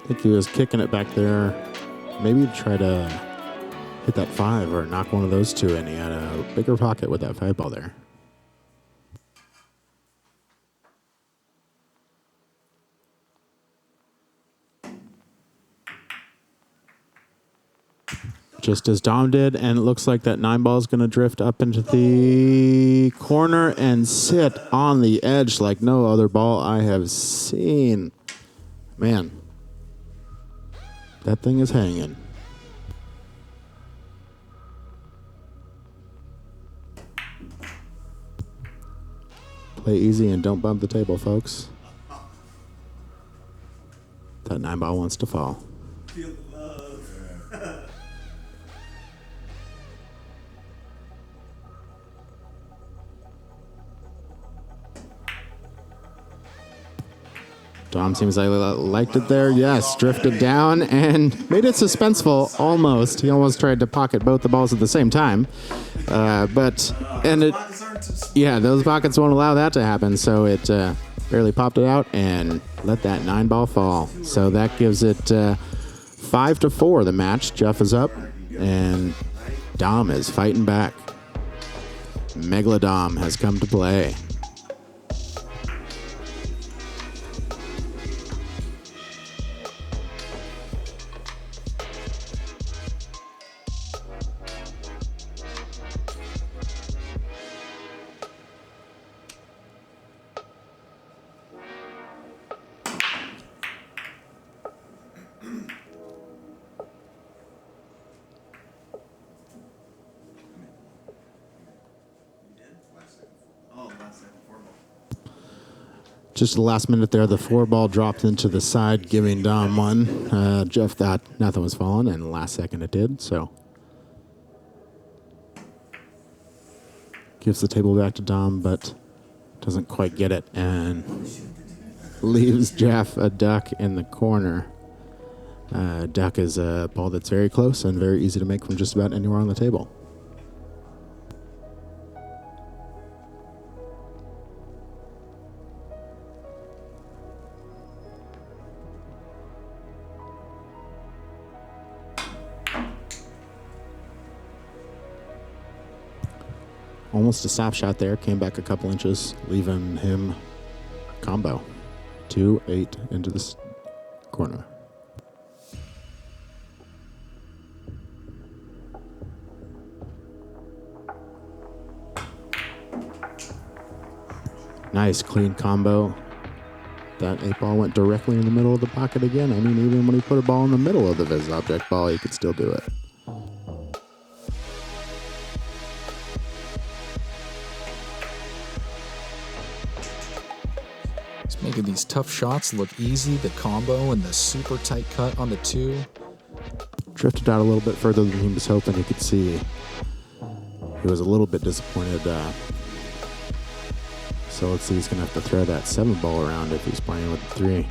I think he was kicking it back there, maybe to try to hit that 5 or knock one of those 2 in. He had a bigger pocket with that 5 ball there. Just as Dom did, and it looks like that 9 ball is going to drift up into the corner and sit on the edge like no other ball I have seen. Man, that thing is hanging. Play easy and don't bump the table, folks. That 9 ball wants to fall. Feel the love. Dom seems like he liked it there. Yes, drifted down and made it suspenseful almost. He almost tried to pocket both the balls at the same time. Yeah, those pockets won't allow that to happen. So it barely popped it out and let that 9 ball fall. So that gives it 5 to 4. The match. Jeff is up and Dom is fighting back. Megalodom has come to play. Just the last minute there, the 4-ball dropped into the side, giving Dom one. Jeff thought nothing was falling, and last second it did, so. Gives the table back to Dom, but doesn't quite get it, and leaves Jeff a duck in the corner. Duck is a ball that's very close and very easy to make from just about anywhere on the table. Almost a stop shot there, came back a couple inches, leaving him combo. 2-8 into this corner. Nice clean combo. That 8-ball went directly in the middle of the pocket again. I mean, even when he put a ball in the middle of the Viz object ball, he could still do it. It's making these tough shots look easy. The combo and the super tight cut on the 2. Drifted out a little bit further than he was hoping. You could see he was a little bit disappointed. So let's see, he's going to have to throw that 7-ball around if he's playing with the 3.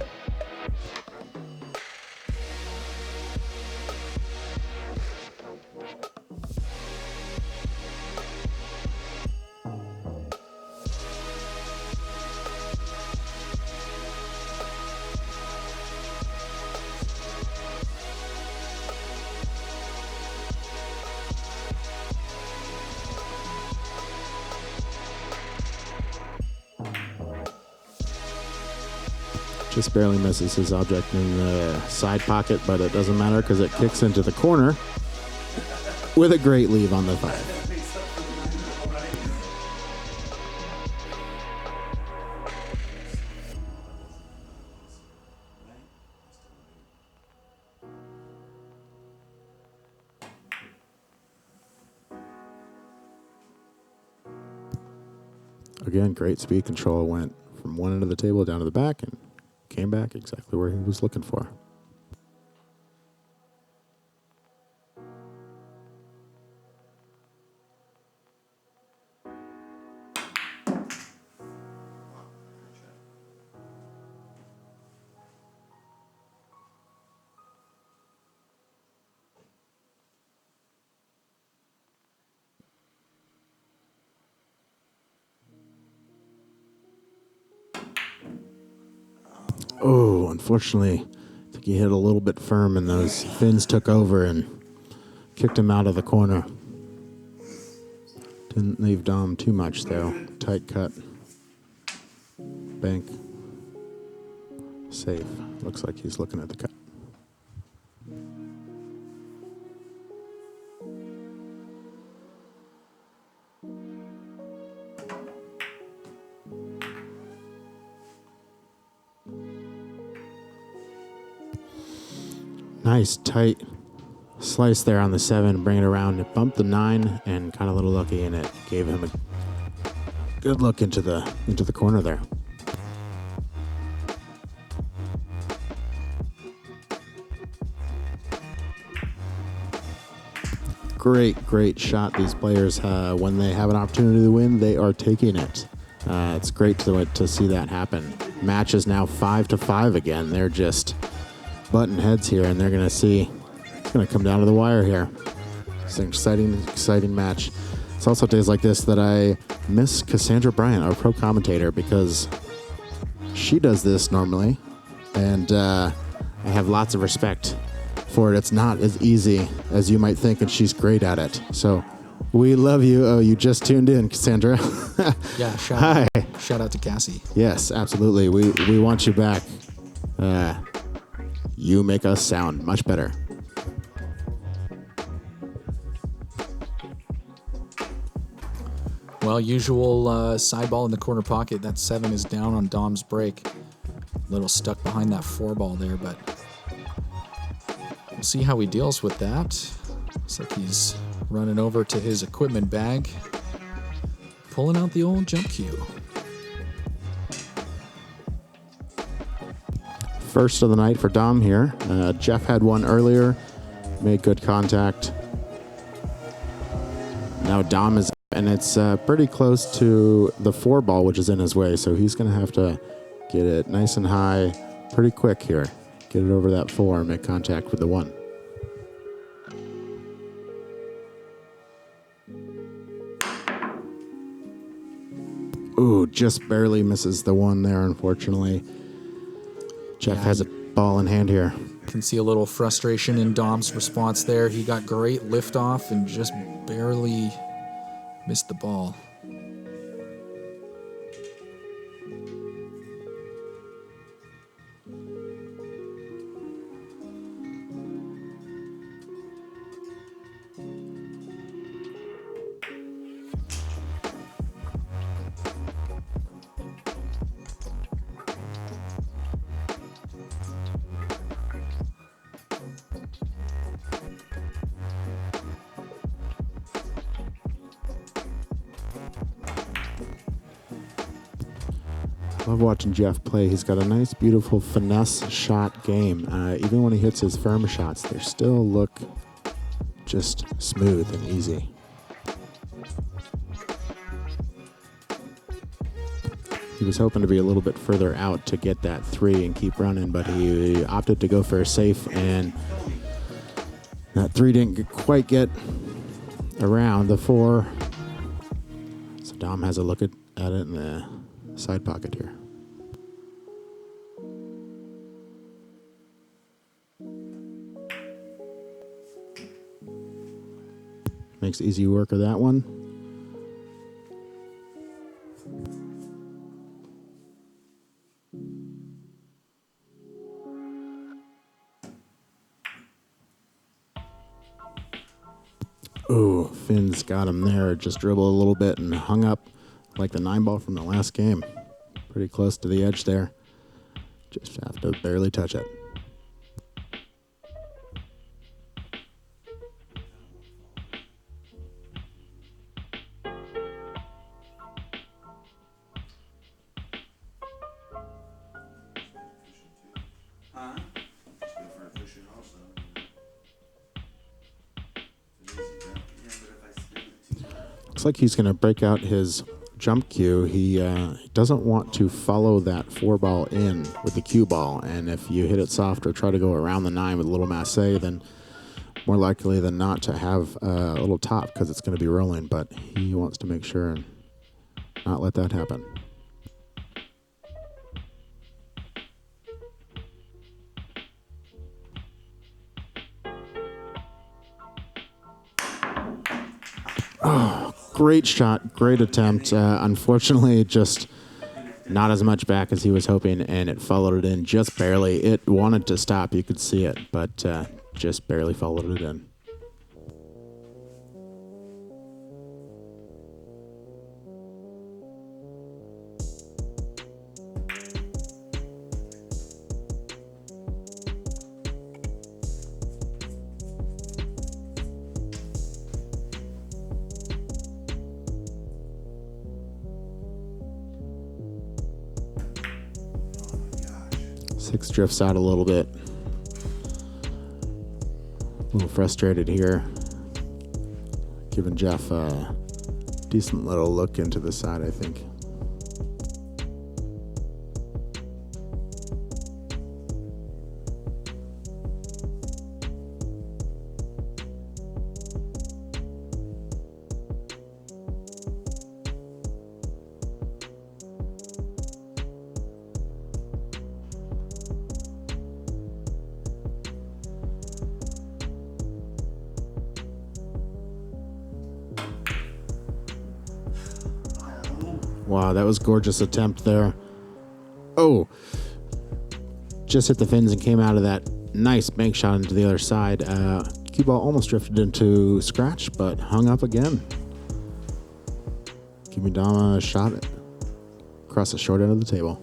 Just barely misses his object in the side pocket, but it doesn't matter because it kicks into the corner with a great leave on the 5. Again, great speed control. Went from one end of the table down to the back and came back exactly where he was looking for. Oh, unfortunately, I think he hit a little bit firm and those fins took over and kicked him out of the corner. Didn't leave Dom too much, though. Tight cut. Bank. Safe. Looks like he's looking at the cut. Nice tight slice there on the 7, bring it around. It bumped the 9 and got a little lucky, and it gave him a good look into the corner there. Great shot. These players, when they have an opportunity to win, they are taking it. It's great to see that happen. Match is now 5-5 again. They're just button heads here, and they're going to see it's going to come down to the wire here. It's an exciting match. It's also days like this that I miss Cassandra Bryant, our pro commentator, because she does this normally, and I have lots of respect for it. It's not as easy as you might think, and she's great at it. So we love you. Oh, you just tuned in, Cassandra. Yeah, shout out to Cassie. Yes, absolutely. We want you back. You make us sound much better. Well, usual side ball in the corner pocket. That 7 is down on Dom's break. A little stuck behind that 4-ball there, but we'll see how he deals with that. Looks like he's running over to his equipment bag, pulling out the old jump cue. first of the night for Dom here. Jeff had one earlier, made good contact. Now Dom is, and it's pretty close to the 4 ball, which is in his way, so he's going to have to get it nice and high pretty quick here. Get it over that 4 and make contact with the 1. Ooh, just barely misses the 1 there, unfortunately. Jeff has a ball in hand here. Can see a little frustration in Dom's response there. He got great liftoff and just barely missed the ball. Love watching Jeff play. He's got a nice, beautiful finesse shot game. Even when he hits his firm shots, they still look just smooth and easy. He was hoping to be a little bit further out to get that 3 and keep running, but he opted to go for a safe, and that 3 didn't quite get around the 4. So Dom has a look at it in the side pocket here. Makes easy work of that one. Ooh, Finn's got him there. Just dribbled a little bit and hung up like the 9 ball from the last game. Pretty close to the edge there. Just have to barely touch it. Looks like he's going to break out his jump cue. He doesn't want to follow that 4 ball in with the cue ball, and if you hit it soft or try to go around the 9 with a little masse, then more likely than not to have a little top because it's going to be rolling, but he wants to make sure and not let that happen. Oh, great shot, great attempt. Unfortunately, just not as much back as he was hoping, and it followed it in just barely. It wanted to stop, you could see it, but just barely followed it in. Six drifts out a little bit. A little frustrated here. Giving Jeff a decent little look into the side, I think. Wow, that was a gorgeous attempt there. Oh, just hit the fins and came out of that nice bank shot into the other side. Cue ball almost drifted into scratch, but hung up again. Give me Dama a shot across the short end of the table.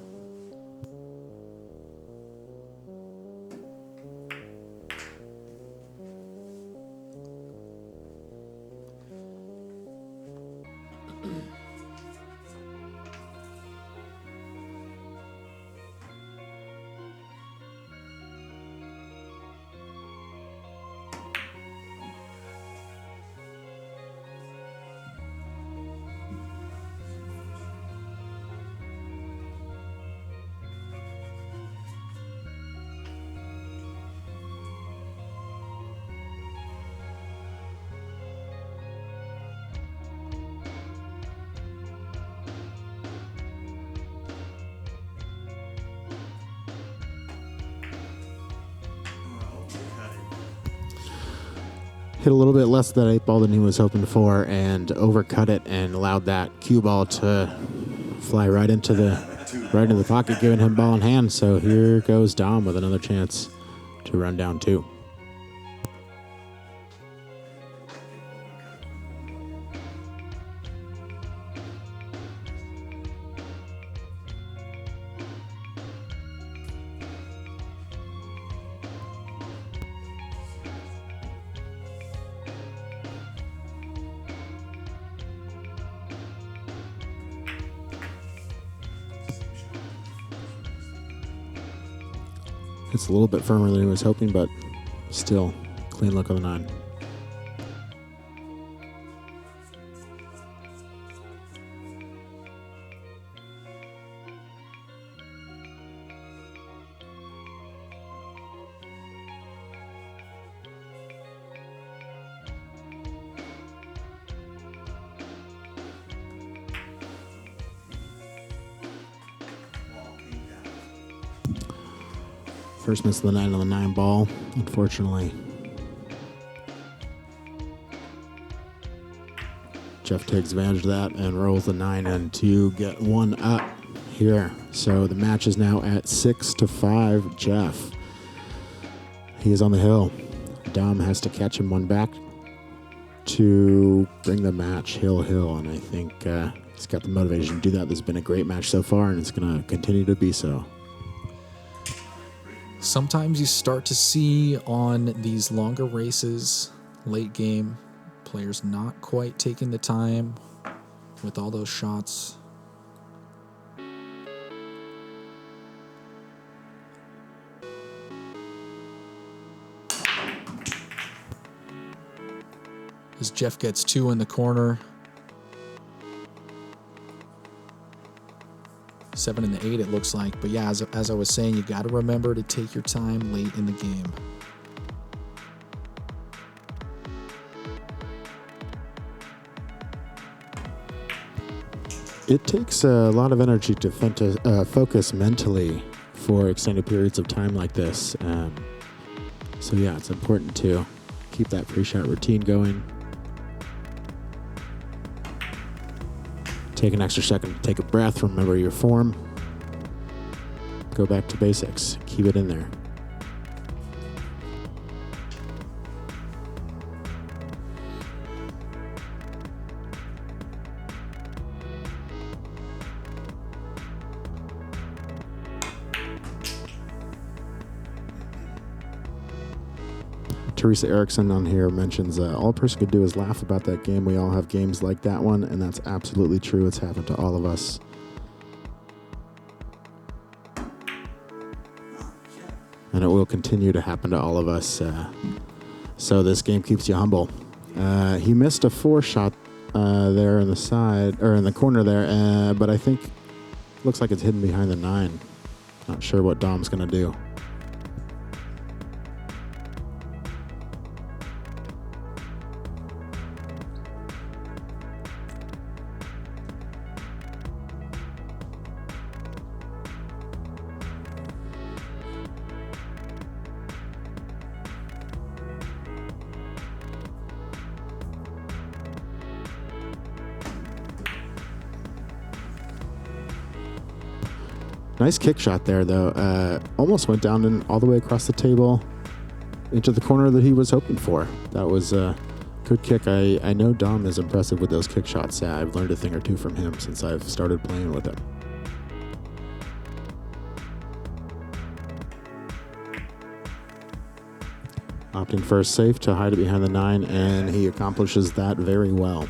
hit a little bit less of that 8-ball than he was hoping for and overcut it and allowed that cue ball to fly right into the pocket, giving him ball in hand. So here goes Dom with another chance to run down 2. It's a little bit firmer than he was hoping, but still clean look on the 9. First miss of the night on the 9 ball, unfortunately. Jeff takes advantage of that and rolls the 9 in to get 1 up here. So the match is now at 6-5, Jeff. He is on the hill. Dom has to catch him 1 back to bring the match hill, and I think he's got the motivation to do that. This has been a great match so far, and it's going to continue to be so. Sometimes you start to see on these longer races, late game, players not quite taking the time with all those shots. As Jeff gets 2 in the corner. 7 and the 8 it looks like. But yeah, as I was saying, you got to remember to take your time late in the game. It takes a lot of energy to focus mentally for extended periods of time like this. So yeah, it's important to keep that pre-shot routine going. Take an extra second to take a breath, remember your form. Go back to basics, keep it in there. Teresa Erickson on here mentions all a person could do is laugh about that game. We all have games like that one, and that's absolutely true. It's happened to all of us. And it will continue to happen to all of us. So this game keeps you humble. He missed a 4 shot there in the side, or in the corner there, but I think looks like it's hidden behind the 9. Not sure what Dom's gonna do. Nice kick shot there, though. Almost went down and all the way across the table into the corner that he was hoping for. That was a good kick. I know Dom is impressive with those kick shots. I've learned a thing or two from him since I've started playing with him. Opting for a safe to hide it behind the 9, and he accomplishes that very well.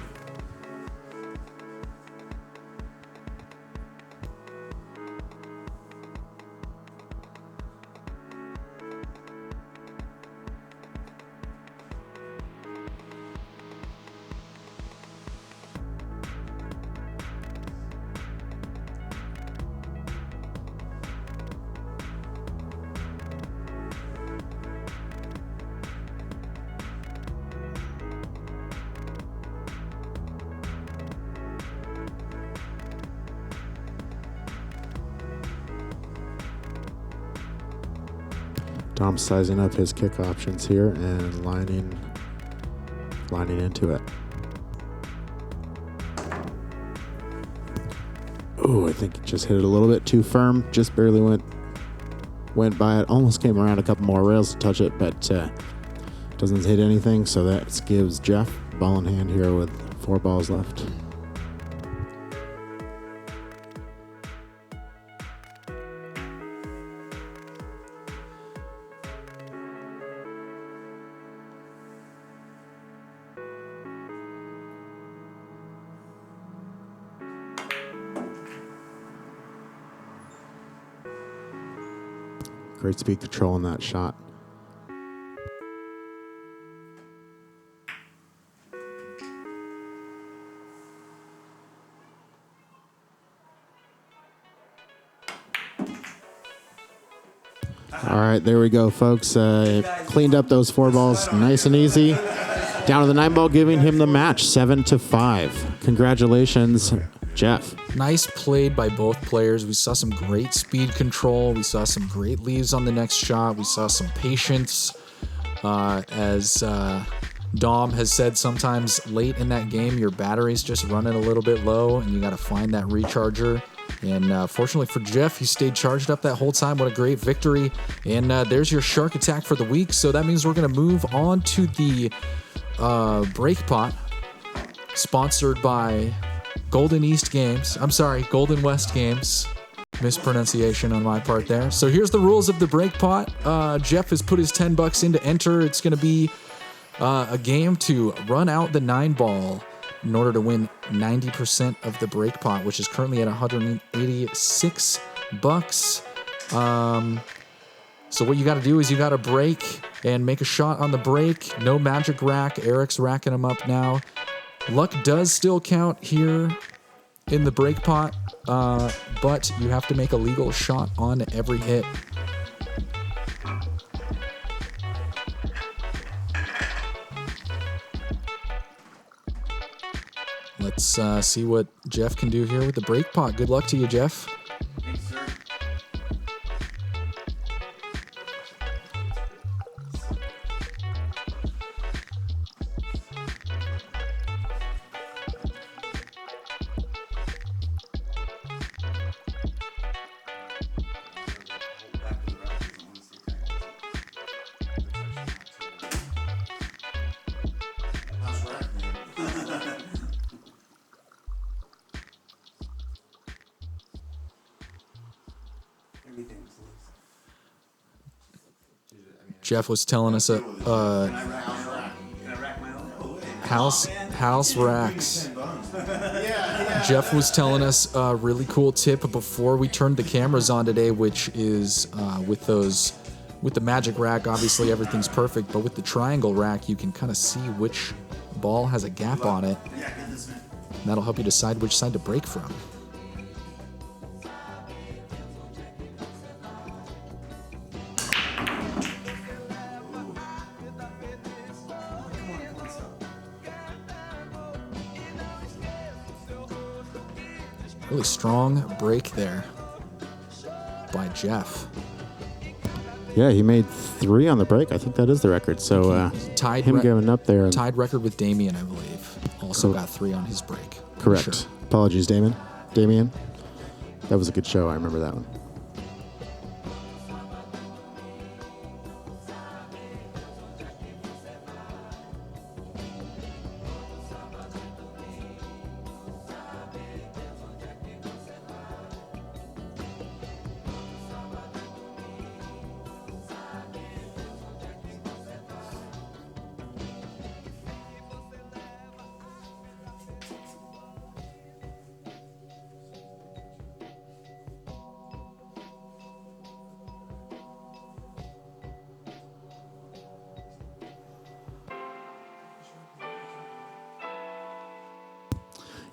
Dom's sizing up his kick options here and lining lining into it. Oh, I think it just hit it a little bit too firm. Just barely went by it. Almost came around a couple more rails to touch it, but doesn't hit anything. So that gives Jeff ball in hand here with 4 balls left. Great speed control in that shot. All right, there we go, folks. Cleaned up those 4 balls nice and easy. Down to the 9 ball, giving him the match, 7-5. Congratulations, Jeff. Nice played by both players. We saw some great speed control. We saw some great leaves on the next shot. We saw some patience. As Dom has said, sometimes late in that game, your battery's just running a little bit low, and you got to find that recharger. And fortunately for Jeff, he stayed charged up that whole time. What a great victory. And there's your shark attack for the week. So that means we're going to move on to the break pot, sponsored by Golden West Games. Mispronunciation on my part there. So here's the rules of the break pot. Jeff has put his $10 in to enter. It's going to be a game to run out the 9 ball in order to win 90% of the break pot, which is currently at $186. So what you got to do is you got to break and make a shot on the break. No magic rack. Eric's racking them up now. Luck does still count here in the break pot, but you have to make a legal shot on every hit. Let's see what Jeff can do here with the break pot. Good luck to you, Jeff. Thanks, sir. Jeff was telling us house racks. Jeff was telling us a really cool tip before we turned the cameras on today, which is with the magic rack, obviously everything's perfect, but with the triangle rack, you can kind of see which ball has a gap on it. And that'll help you decide which side to break from. Really strong break there by Jeff. Yeah, he made 3 on the break. I think that is the record. So Tied him giving up there. Tied record with Damien, I believe. Also got 3 on his break. Correct. Sure. Apologies, Damien. That was a good show. I remember that one.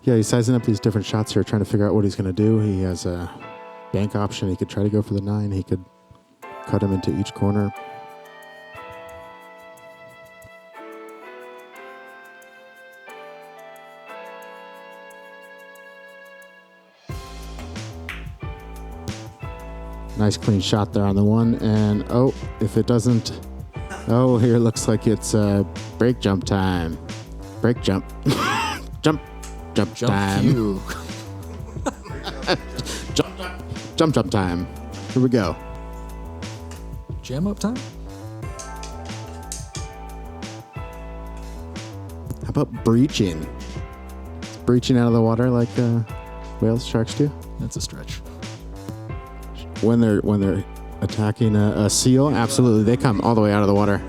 Yeah, he's sizing up these different shots here, trying to figure out what he's going to do. He has a bank option. He could try to go for the 9. He could cut him into each corner. Nice clean shot there on the 1. And, oh, if it doesn't... Oh, here it looks like it's break jump time. Break jump. Jump Jump time. cue. Jump time. Here we go. Jam up time? How about breaching? Breaching out of the water like whales, sharks do? That's a stretch. When they're attacking a seal, absolutely, they come all the way out of the water.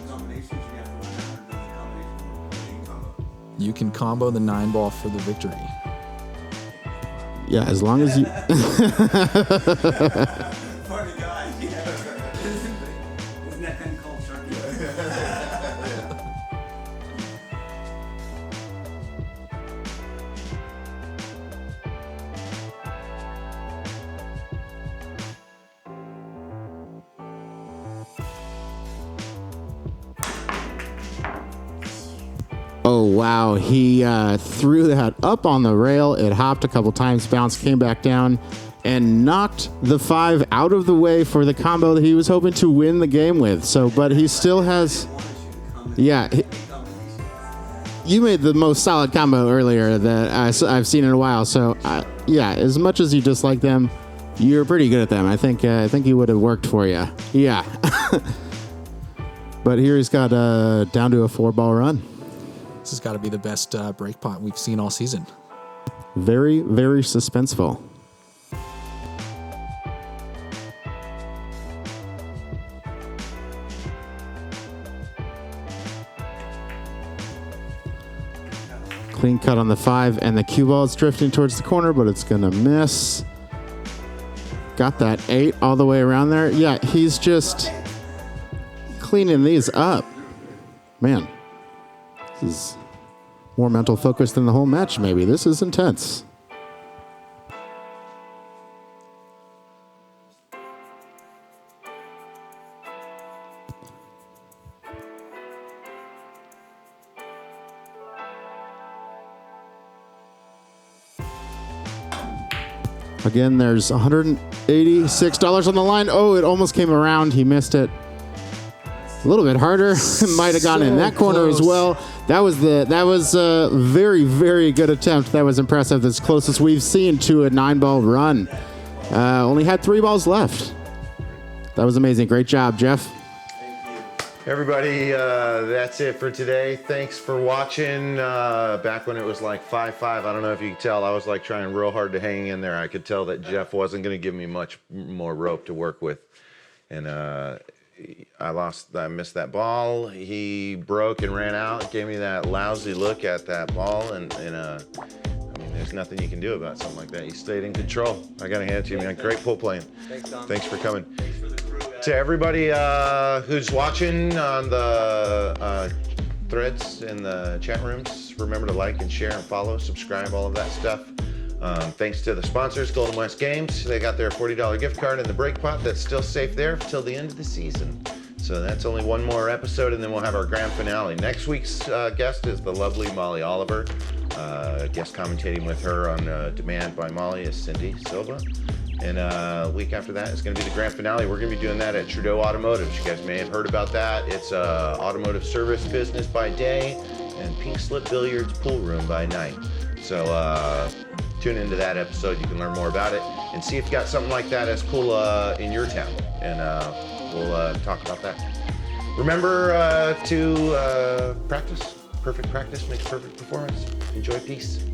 Combinations, you have to learn how to do the combination combo. You can combo the 9-ball for the victory. Yeah, as long as you. Funny guy, yeah. Isn't that thing called Sharky? Oh wow, he threw that up on the rail. It hopped a couple times, bounced, came back down, and knocked the 5 out of the way for the combo that he was hoping to win the game with. So, but he still has. Yeah, you made the most solid combo earlier that I've seen in a while. So, yeah, as much as you dislike them, you're pretty good at them. I think he would have worked for you. Yeah. But here he's got down to a 4-ball run. This has got to be the best break pot we've seen all season. Very, very suspenseful. Clean cut on the 5, and the cue ball is drifting towards the corner, but it's going to miss. Got that 8 all the way around there. Yeah, he's just cleaning these up. Man, this is more mental focus than the whole match, maybe. This is intense. Again, there's $186 on the line. Oh, it almost came around. He missed it. A little bit harder. It might have gone in that corner as well. That was a very, very good attempt. That was impressive. That's closest we've seen to a 9-ball run. Only had 3 balls left. That was amazing. Great job, Jeff. Everybody, that's it for today. Thanks for watching. Back when it was like 5-5, I don't know if you could tell, I was like trying real hard to hang in there. I could tell that Jeff wasn't going to give me much more rope to work with. And I missed that ball. He broke and ran out, gave me that lousy look at that ball. And I mean, there's nothing you can do about something like that. You stayed in control. I got to hand it to you, man. Great pool playing. Thanks, Tom. Thanks for coming. Thanks for the crew, guys. To everybody who's watching on the threads in the chat rooms, remember to like and share and follow, subscribe, all of that stuff. Thanks to the sponsors, Golden West Games. They got their $40 gift card in the break pot that's still safe there till the end of the season. So that's only one more episode, and then we'll have our grand finale. Next week's guest is the lovely Molly Oliver. Guest commentating with her on Demand by Molly is Cindy Silva. And a week after that is going to be the grand finale. We're going to be doing that at Trudeau Automotive. You guys may have heard about that. It's a automotive service business by day and Pink Slip Billiards pool room by night. So tune into that episode. You can learn more about it and see if you got something like that as cool in your town. And we'll talk about that. Remember to practice. Perfect practice makes perfect performance. Enjoy peace.